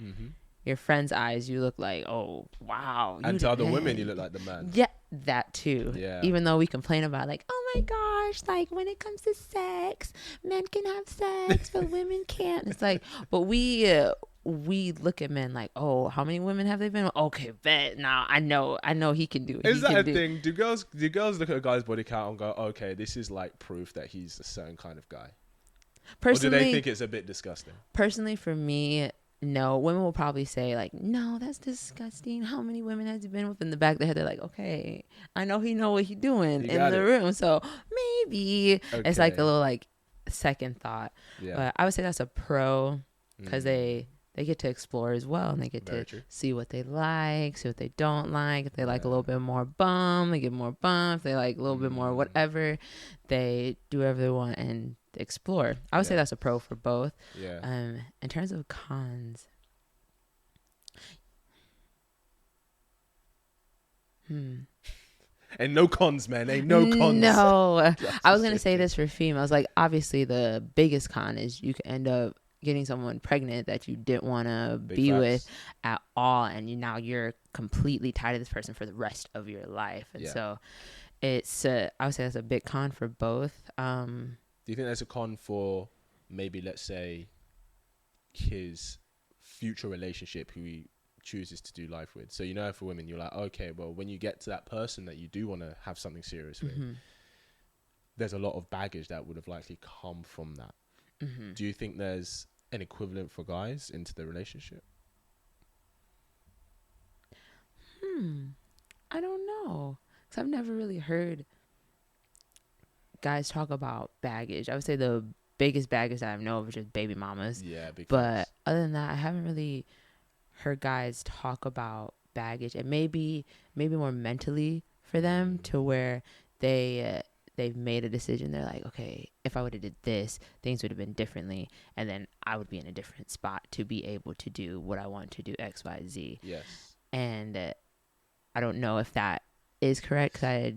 friend's eyes, you look like, oh, wow. And to other women, you look like the man. Yeah, that too. Yeah. Even though we complain about, like, oh my gosh, like, when it comes to sex, men can have sex, but women can't. It's like, but we look at men like, oh, how many women have they been with? Okay, bet. Now I know he can do it. Is that a thing? Do girls look at a guy's body count and go, okay, this is like proof that he's a certain kind of guy? Personally, or do they think it's a bit disgusting? Personally, for me, no. Women will probably say, like, no, that's disgusting. How many women has he been with? In the back of their head, they're like, okay, I know he know what he's doing in the room. So maybe it's like a little, like, second thought. Yeah. But I would say that's a pro, because they get to explore as well, and they get see what they like, see what they don't like. If they like a little bit more bum, they get more bum. If they like a little bit more whatever, they do whatever they want and explore. I would say that's a pro for both. Yeah. In terms of cons, And no cons, man. Ain't no cons. No. I was gonna say this for females. Like, obviously, the biggest con is you could end up getting someone pregnant that you didn't want to be with at all, and now you're completely tied to this person for the rest of your life. And so it's I would say that's a big con for both. Do you think there's a con for maybe, let's say, his future relationship who he chooses to do life with? So, for women, you're like, okay, well, when you get to that person that you do want to have something serious with, there's a lot of baggage that would have likely come from that. Do you think there's an equivalent for guys into the relationship? I don't know, because I've never really heard guys talk about baggage. I would say the biggest baggage that I know of is just baby mamas. Yeah, but other than that, I haven't really heard guys talk about baggage. It may be more mentally for them, to where they've made a decision. They're like, okay, if I would have did this, things would have been differently, and then I would be in a different spot to be able to do what I want to do, X, Y, Z. Yes. And I don't know if that is correct, because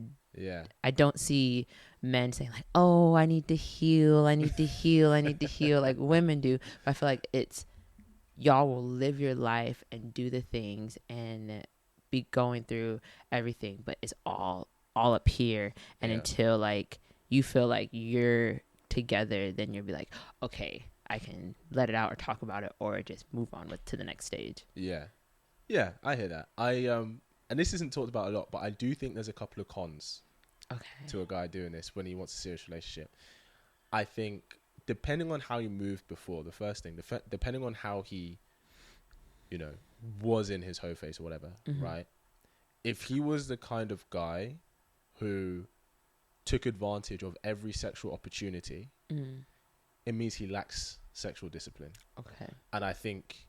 I don't see men saying, like, oh, I need to heal, I need to heal, I need to heal, like women do. But I feel like it's, y'all will live your life and do the things and be going through everything, but it's all up here. And until, like, you feel like you're together, then you'll be like, okay, I can let it out or talk about it, or just move on to the next stage. Yeah, I hear that. And this isn't talked about a lot, but I do think there's a couple of cons to a guy doing this when he wants a serious relationship. I think, depending on how he moved before, the first thing, depending on how he, was in his hoe phase or whatever, right? If he was the kind of guy who took advantage of every sexual opportunity, it means he lacks sexual discipline. Okay. And I think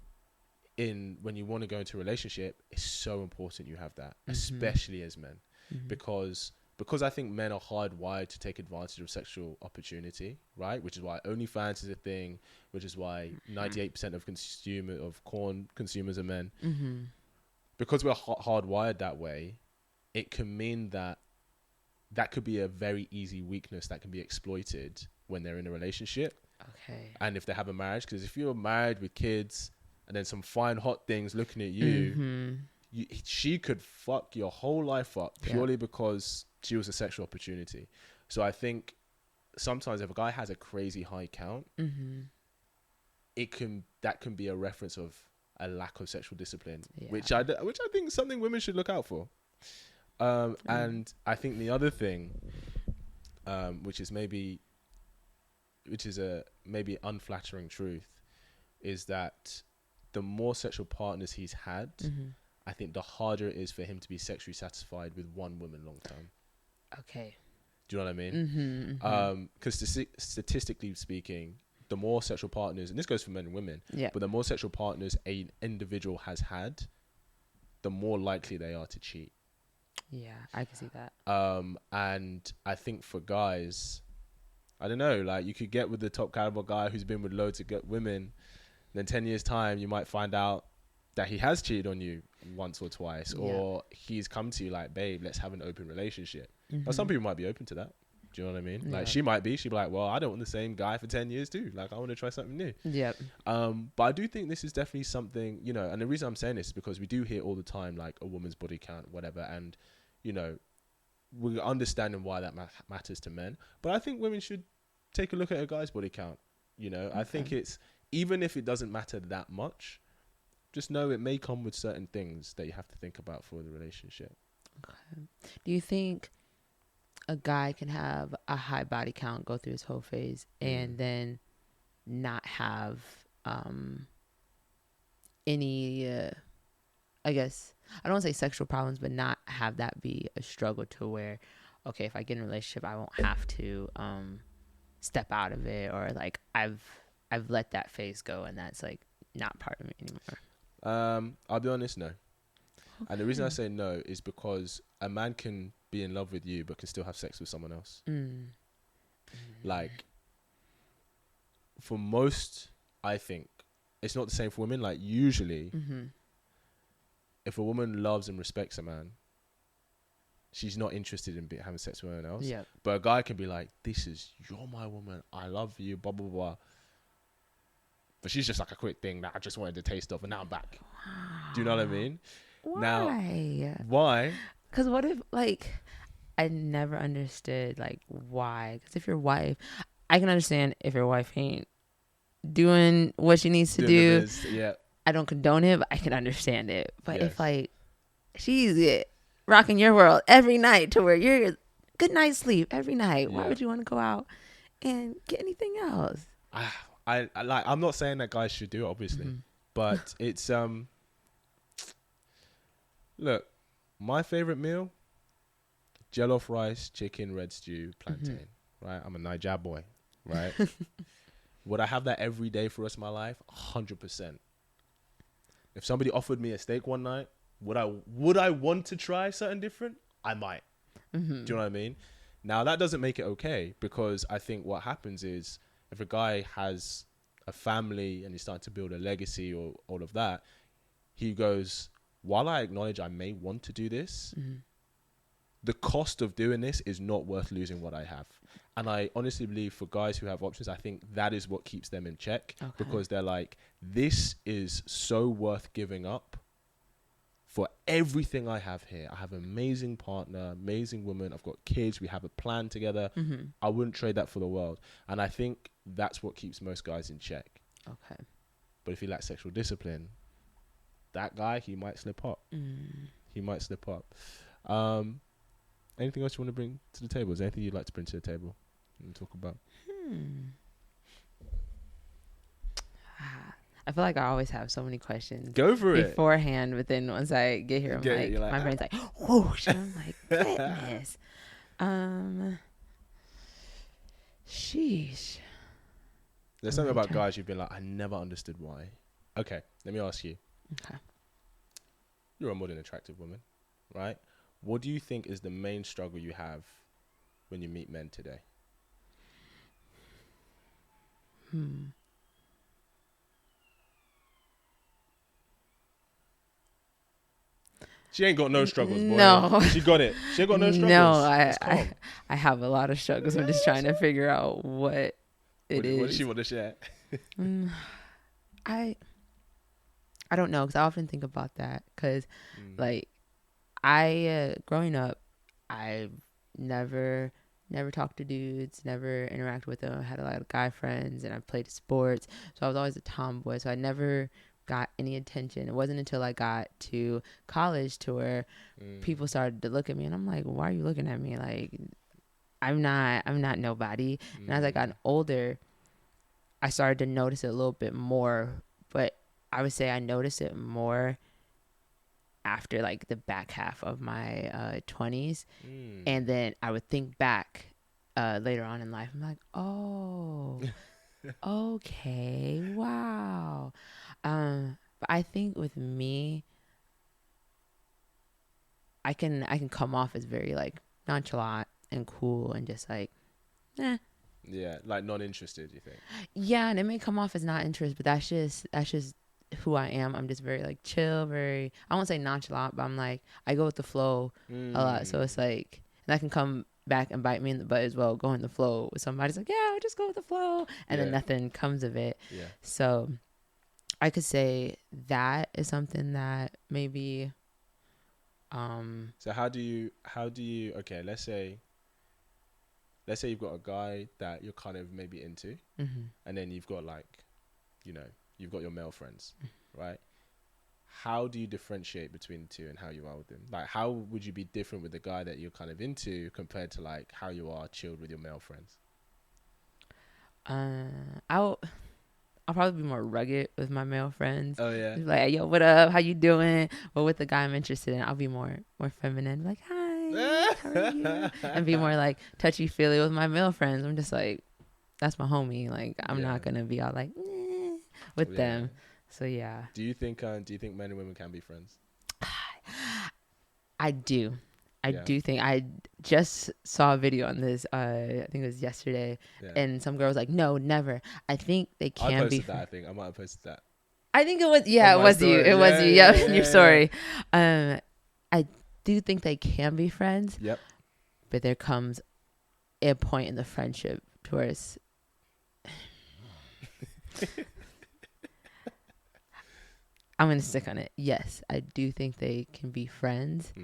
when you want to go into a relationship, it's so important you have that, especially as men, because I think men are hardwired to take advantage of sexual opportunity, right? Which is why OnlyFans is a thing, which is why 98% of corn consumers are men. Because we're hardwired that way, it can mean that could be a very easy weakness that can be exploited when they're in a relationship. Okay. And if they have a marriage, because if you're married with kids and then some fine hot things looking at you, she could fuck your whole life up purely because she was a sexual opportunity. So I think sometimes if a guy has a crazy high count, that can be a reference of a lack of sexual discipline, which I think is something women should look out for. And I think the other thing, which is a maybe unflattering truth, is that the more sexual partners he's had, I think the harder it is for him to be sexually satisfied with one woman long term. Okay. Do you know what I mean? Because statistically speaking, the more sexual partners, and this goes for men and women, but the more sexual partners an individual has had, the more likely they are to cheat. Yeah, I can see that. And I think for guys, I don't know, like you could get with the top caliber guy who's been with loads of women, then 10 years time, you might find out that he has cheated on you once or twice, or he's come to you like, babe, let's have an open relationship. Now, some people might be open to that. Do you know what I mean? Like she'd be like, well, I don't want the same guy for 10 years too. Like I want to try something new. Yep. But I do think this is definitely something, you know, and the reason I'm saying this is because we do hear all the time, like a woman's body count, whatever. And, you know, we're understanding why that matters to men. But I think women should take a look at a guy's body count. You know, I think it's, even if it doesn't matter that much, just know it may come with certain things that you have to think about for the relationship. Okay. Do you think a guy can have a high body count, go through his whole phase, and then not have any, I guess, I don't want to say sexual problems, but not have that be a struggle to where, okay, if I get in a relationship, I won't have to step out of it, or like I've let that phase go and that's like not part of me anymore? I'll be honest, no. Okay. And the reason I say no is because a man can be in love with you but can still have sex with someone else. Like, for most, I think it's not the same for women. Like, usually if a woman loves and respects a man, she's not interested in having sex with anyone else. Yep. But a guy can be like, you're my woman, I love you, blah blah blah, but she's just like a quick thing that I just wanted to taste of and now I'm back. Wow. Do you know what I mean? Why? Because what if, like, I never understood, like, why? Because if your wife, I can understand if your wife ain't doing what she needs to do. I don't condone it, but I can understand it. But if, like, she's rocking your world every night to where you're good night's sleep every night, why would you want to go out and get anything else? I like, I'm not saying that guys should do it, obviously, but it's look, my favorite meal, jollof rice, chicken, red stew, plantain, right? I'm a Niger boy, right? Would I have that every day for the rest of my life? 100%. If somebody offered me a steak one night, would I want to try something different? I might. Do you know what I mean? Now, that doesn't make it okay, because I think what happens is, if a guy has a family and he's starting to build a legacy or all of that, he goes, while I acknowledge I may want to do this, the cost of doing this is not worth losing what I have. And I honestly believe for guys who have options, I think that is what keeps them in check, because they're like, this is so worth giving up for everything I have here. I have an amazing partner, amazing woman. I've got kids. We have a plan together. I wouldn't trade that for the world. And I think that's what keeps most guys in check. Okay. But if he lacks sexual discipline, that guy, he might slip up. He might slip up. Anything else you want to bring to the table? Is there anything you'd like to bring to the table and talk about? I feel like I always have so many questions. Go for it. Beforehand, but then once I get here, I'm like, my brain's like, whoosh. I'm like, goodness. Sheesh. There's something about guys you've been like, I never understood why. Okay, let me ask you. Okay. You're a modern attractive woman, right? What do you think is the main struggle you have when you meet men today? She ain't got no struggles, boy. No. She got it. She ain't got no No, struggles. It's calm. I have a lot of struggles. I'm just trying to figure out what it What does is. she want to share? I I don't know, because I often think about that, because like I growing up, I never talked to dudes, never interacted with them. I had a lot of guy friends, and I played sports, so I was always a tomboy. So I never got any attention. It wasn't until I got to college to where people started to look at me, and I'm like, why are you looking at me? Like, I'm not nobody. And as I got older, I started to notice it a little bit more, but I would say I noticed it more after like the back half of my 20s. And then I would think back later on in life. I'm like, oh, okay, wow. But I think with me, I can come off as very like nonchalant and cool and just like, eh. Yeah, like non-interested, you think? Yeah, and it may come off as not interest, but that's just who I am. I'm just very like chill, very, I won't say nonchalant, but I'm like, I go with the flow a lot. So it's like, and that can come back and bite me in the butt as well, going the flow with somebody's like, yeah, I'll just go with the flow, and then nothing comes of it. Yeah. So I could say that is something that maybe So how do you okay, let's say you've got a guy that you're kind of maybe into, and then you've got like, you've got your male friends, right? How do you differentiate between the two and how you are with them? Like, how would you be different with the guy that you're kind of into compared to like how you are chilled with your male friends? I'll probably be more rugged with my male friends. Oh yeah. Like, hey, yo, what up? How you doing? But with the guy I'm interested in, I'll be more feminine. Like, hi, how are you? And be more like touchy feely with my male friends. I'm just like, that's my homie. Like, I'm not gonna be all like with them. So yeah. Do you think men and women can be friends? I do. I do think, I just saw a video on this. I think it was yesterday, and some girl was like, "No, never. I think they can I be." posted that. I think I might have posted that. I think it was, it was you. It was you. Yeah, in your story. I do think they can be friends. Yep. But there comes a point in the friendship to where it's I'm gonna stick on it. Yes, I do think they can be friends.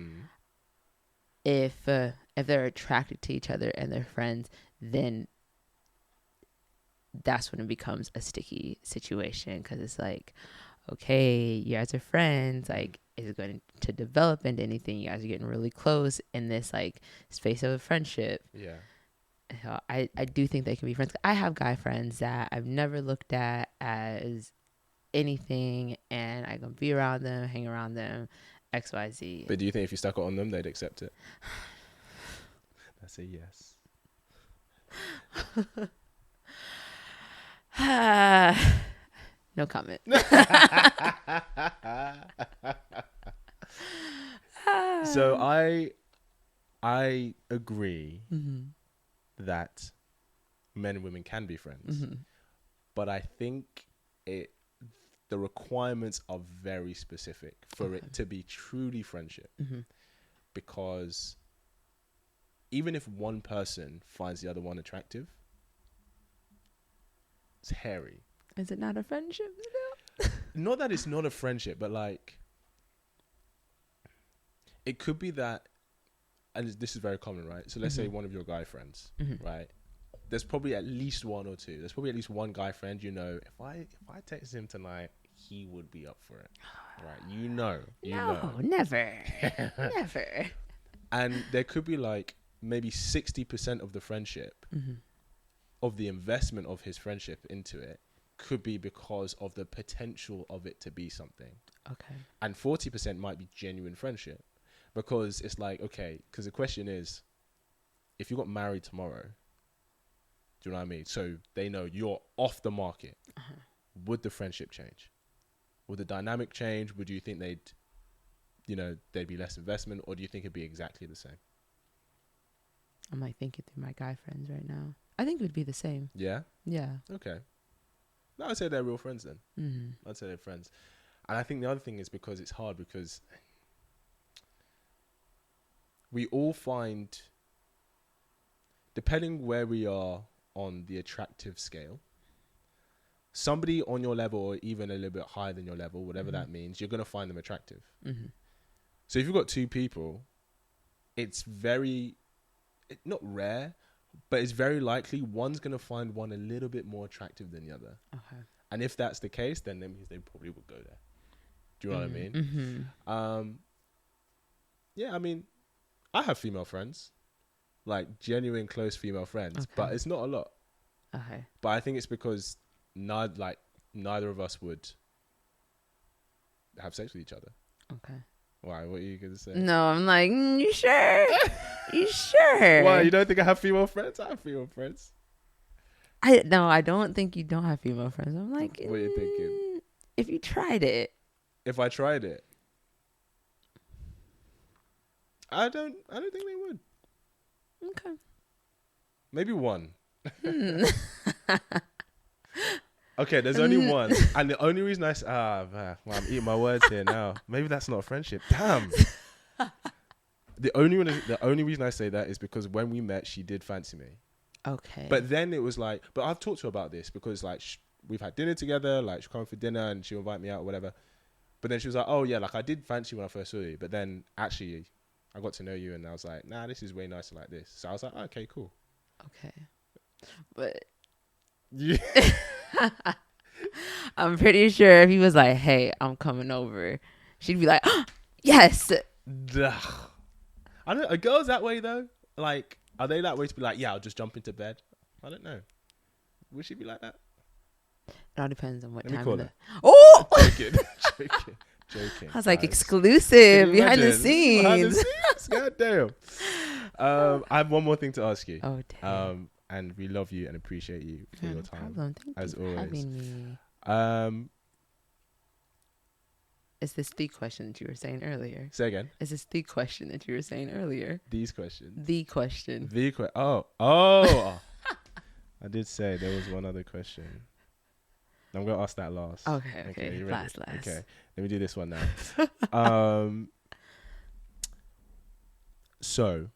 If they're attracted to each other and they're friends, then that's when it becomes a sticky situation, because it's like, okay, you guys are friends. Like, is it going to develop into anything? You guys are getting really close in this like space of a friendship. Yeah. So I do think they can be friends. I have guy friends that I've never looked at as anything, and I can be around them, hang around them, XYZ. But do you think if you stuck it on them, they'd accept it? That's a yes. No comment. So I agree that men and women can be friends, but I think the requirements are very specific for it to be truly friendship, because even if one person finds the other one attractive, it's hairy. Is it not a friendship? Not that it's not a friendship, but like, it could be that, and this is very common, right? So let's say one of your guy friends, right? There's probably at least one or two. There's probably at least one guy friend, if I text him tonight, he would be up for it, right? No, never. Never. And there could be like maybe 60% of the friendship, of the investment of his friendship into it, could be because of the potential of it to be something. Okay. And 40% might be genuine friendship, because it's like, okay, because the question is, if you got married tomorrow, do you know what I mean? So they know you're off the market. Would the friendship change? Would the dynamic change? Would you think they'd be less investment, or do you think it'd be exactly the same? I'm like thinking through my guy friends right now. I think it would be the same. Yeah. Yeah. Okay. No, I'd say they're real friends then. Mm-hmm. I'd say they're friends. And I think the other thing is because it's hard because we all find, depending where we are on the attractive scale, somebody on your level or even a little bit higher than your level, whatever that means, you're going to find them attractive. Mm-hmm. So if you've got two people, it's not rare, but it's very likely one's going to find one a little bit more attractive than the other. Okay. And if that's the case, then that means they probably would go there. Do you know what I mean? Mm-hmm. Yeah, I mean, I have female friends, like genuine close female friends, but it's not a lot. Okay. But I think it's because neither of us would have sex with each other. Okay. Why? What are you going to say? No, I'm like, you sure? You sure? Why? You don't think I have female friends? I have female friends. I don't think you don't have female friends. I'm like, what are you thinking? If you tried it. If I tried it, I don't think they would. Okay. Maybe one. Okay, there's only one, and the only reason I'm eating my words here now. Maybe that's not a friendship. Damn. The only reason I say that is because when we met, she did fancy me. Okay. But then it was like, but I've talked to her about this because like we've had dinner together, like she'll come for dinner and she'll invite me out or whatever. But then she was like, oh yeah, like I did fancy you when I first saw you, but then actually I got to know you and I was like, nah, this is way nicer like this. So I was like, oh, okay, cool. Okay. But yeah. I'm pretty sure if he was like, hey, I'm coming over, she'd be like, oh, yes. I don't know. Are girls that way though? Like, are they that way to be like, yeah, I'll just jump into bed? I don't know. Would she be like that? It all depends on what Let me time call of her. Oh! Joking. I was like, exclusive, behind the scenes. Behind the scenes? God damn. I have one more thing to ask you. Oh, damn. And we love you and appreciate you for your time. Problem. Thank as you always. For having me. Is this the question that you were saying earlier? Say again. Is this the question that you were saying earlier? These questions. The question. Oh. I did say there was one other question. I'm going to ask that last. Okay. Last. Okay. Let me do this one now. So,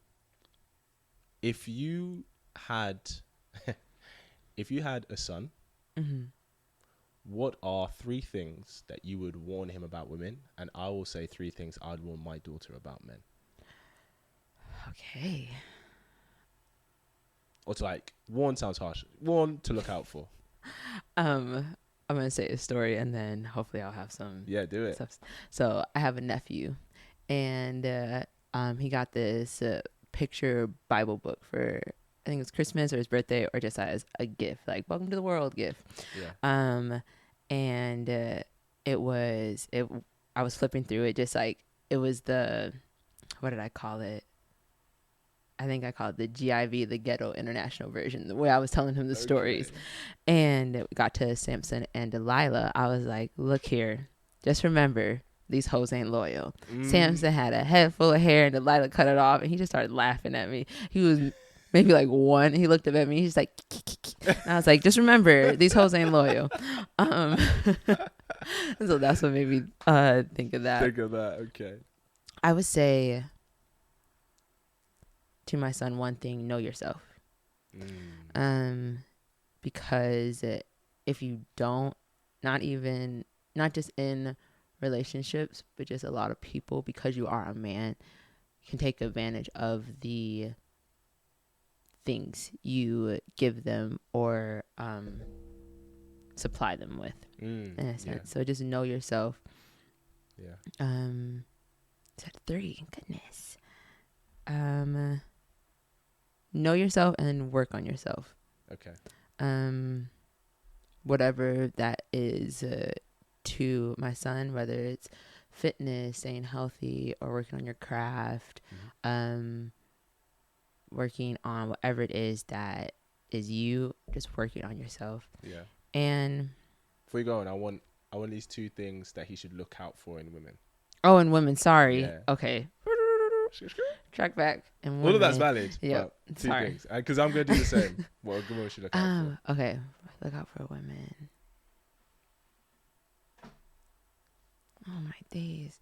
if you had a son, what are 3 things that you would warn him about women? And I will say 3 things I'd warn my daughter about men. Okay. Or to like, warn sounds harsh. Warn to look out for. I'm going to say a story and then hopefully I'll have some. Yeah, do it. Stuff. So I have a nephew and he got this picture Bible book for, I think it was Christmas or his birthday or just as a gift, like welcome to the world gift. Yeah. And I was flipping through it just like, it was what did I call it? I think I called it the GIV, the Ghetto International Version, the way I was telling him the stories. And it got to Samson and Delilah. I was like, look here, just remember, these hoes ain't loyal. Samson had a head full of hair and Delilah cut it off and he just started laughing at me. He was maybe like 1. He looked up at me. He's like, and I was like, just remember, these hoes ain't loyal. So that's what made me think of that. Okay. I would say to my son, one thing, know yourself. Because if you don't, not just in relationships, but just a lot of people, because you are a man, can take advantage of the things you give them or supply them with in a sense. Yeah. So just know yourself. Yeah. Is that 3? Goodness. Know yourself and work on yourself. Okay. Whatever that is to my son, whether it's fitness, staying healthy, or working on your craft, working on whatever it is that is you, just working on yourself. Yeah. And before you go on, I want at least 2 things that he should look out for in women. Oh, and women. Sorry. Yeah. Okay. Track back. And women. All of that's valid. Yep. But 2 Sorry. things. Because I'm going to do the same. What a good woman should look out for. Okay. Look out for women. Oh, my days.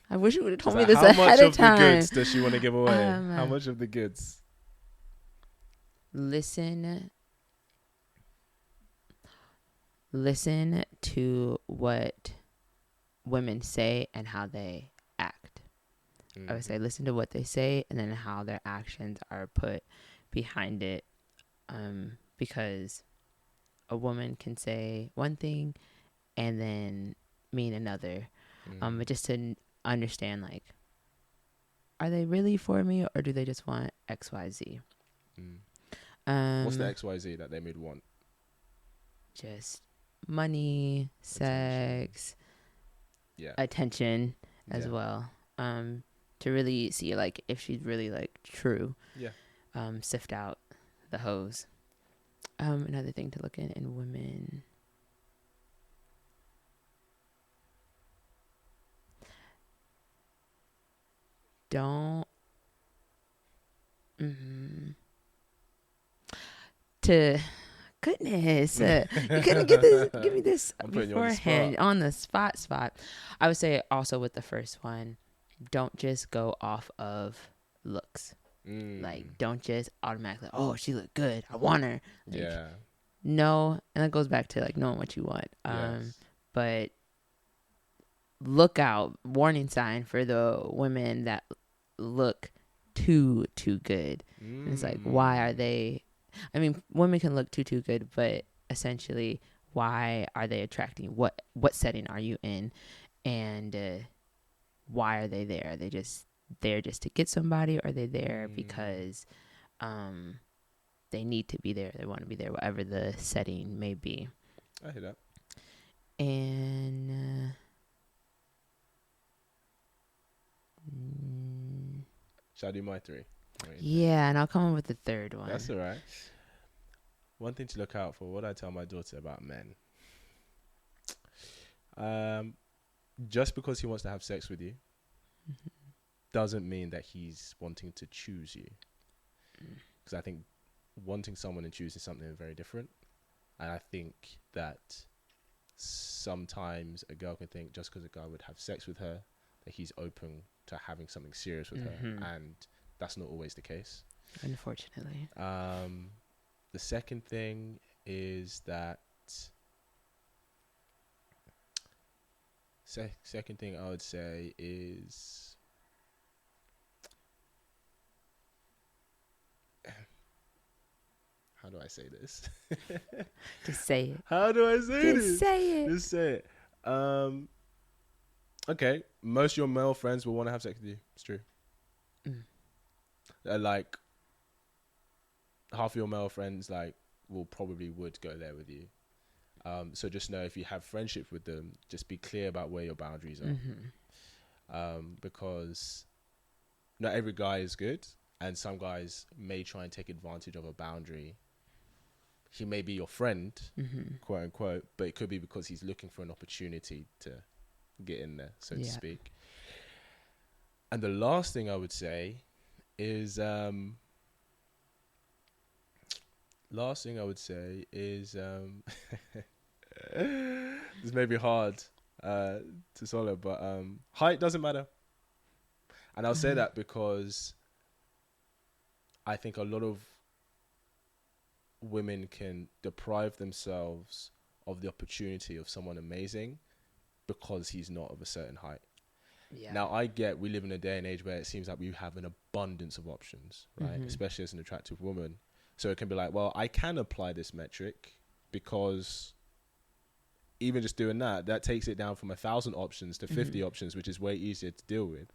I wish you would have told me this ahead of time. How much of the goods does she want to give away? How much of the goods? Listen to what women say and how they act. I would say listen to what they say and then how their actions are put behind it. Because a woman can say one thing and then mean another. But just to understand, like, are they really for me or do they just want XYZ? What's the XYZ that they would want? Just money, sex, attention as well. To really see, like, if she's really, like, true. Sift out the hoes. Another thing to look in women. Don't. To goodness, you couldn't give me this beforehand on the spot. I would say also with the first one, don't just go off of looks. Like, don't just automatically, oh, she looked good, I want her. Like, no, and that goes back to like knowing what you want. But look out, warning sign for the women that look too good. And it's like, why are they? I mean, women can look too good, but essentially, why are they attracting? What setting are you in, and why are they there? Are they just there just to get somebody, or are they there because they need to be there? They want to be there, whatever the setting may be. I hear that. And shall I do my 3? Yeah, and I'll come up with the third one. That's all right. One thing to look out for. What do I tell my daughter about men? Just because he wants to have sex with you doesn't mean that he's wanting to choose you. Because I think wanting someone and choosing something is very different. And I think that sometimes a girl can think just because a guy would have sex with her, that he's open to having something serious with her. And that's not always the case. Unfortunately. The second thing is that... second thing I would say is... how do I say this? Just say it. How do I say this? Just say it. Just say it. Okay, most of your male friends will want to have sex with you. It's true. Like, half of your male friends would go there with you. So just know if you have friendship with them, just be clear about where your boundaries are. Because not every guy is good, and some guys may try and take advantage of a boundary. He may be your friend, quote unquote, but it could be because he's looking for an opportunity to get in there, so to speak. And the last thing I would say is this may be hard to swallow, but height doesn't matter. And I'll say that because I think a lot of women can deprive themselves of the opportunity of someone amazing because he's not of a certain height. Now, I get we live in a day and age where it seems like we have an abundance of options, right? Especially as an attractive woman. So it can be like, well, I can apply this metric because even just doing that takes it down from 1,000 options to 50 options, which is way easier to deal with.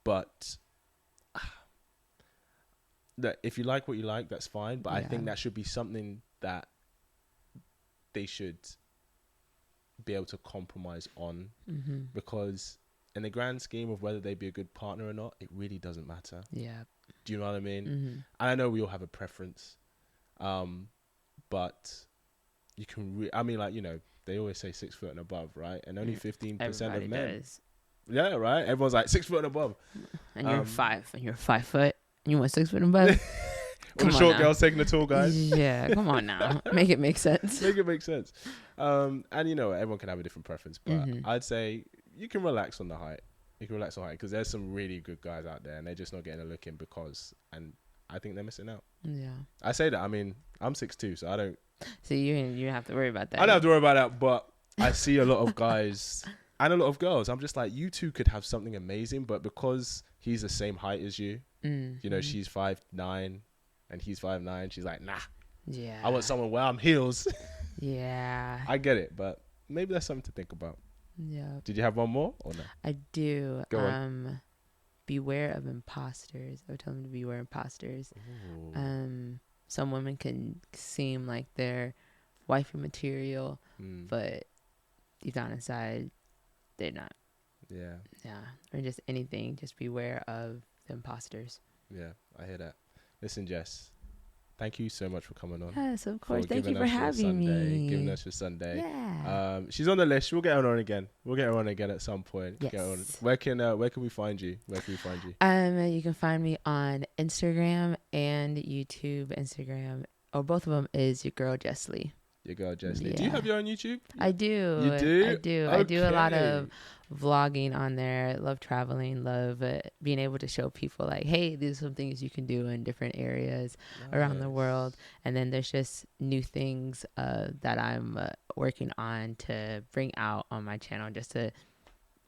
But that if you like what you like, that's fine. But I think that should be something that they should be able to compromise on, because in the grand scheme of whether they be a good partner or not, it really doesn't matter. Yeah. Do you know what I mean? Mm-hmm. And I know we all have a preference, but you can. I mean, like, you know, they always say 6 foot and above, right? And only 15% of men. Does. Yeah, right. Everyone's like 6 foot and above. And you're 5, and you're 5 foot, and you want 6 foot and above. When the short girl's taking the tall guys. Yeah, come on now. Make it make sense. Make it make sense. And you know, everyone can have a different preference, but I'd say you can relax on the height. You can relax on height because there's some really good guys out there, and they're just not getting a look in because, and I think they're missing out. Yeah. I say that. I mean, I'm 6'2", so I don't. So you don't have to worry about that. I don't have to worry about that, but I see a lot of guys and a lot of girls. I'm just like, you two could have something amazing, but because he's the same height as you, you know, she's 5'9", and he's 5'9", she's like, nah. Yeah. I want someone where I'm heels. Yeah. I get it, but maybe that's something to think about. Yeah. Did you have one more or no? I do. Go on. Beware of imposters. I would tell them to beware imposters. Ooh. Some women can seem like they're wifey material, but deep down inside, they're not. Yeah. Yeah. Or just anything. Just beware of the imposters. Yeah, I hear that. Listen, Jess, thank you so much for coming on. Yes, of course. Thank you for having me. Giving us your Sunday. Yeah. She's on the list. We'll get her on again. We'll get her on again at some point. Yes. Where can we find you? Where can we find you? You can find me on Instagram and YouTube. Instagram, or both of them, is your girl Jess Lee. Your girl Jess Lee. Yeah. Do you have your own YouTube? I do. You do? I do. Okay. I do a lot of vlogging on there. I love traveling. Love being able to show people like, hey, these are some things you can do in different areas around the world. And then there's just new things that I'm working on to bring out on my channel, just to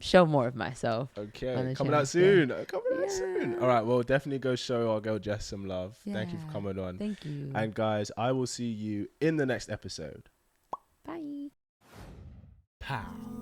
show more of myself. Okay, coming out soon. Coming out soon. All right, well, definitely go show our girl Jess some love. Yeah. Thank you for coming on. Thank you. And guys, I will see you in the next episode. Bye. Pow.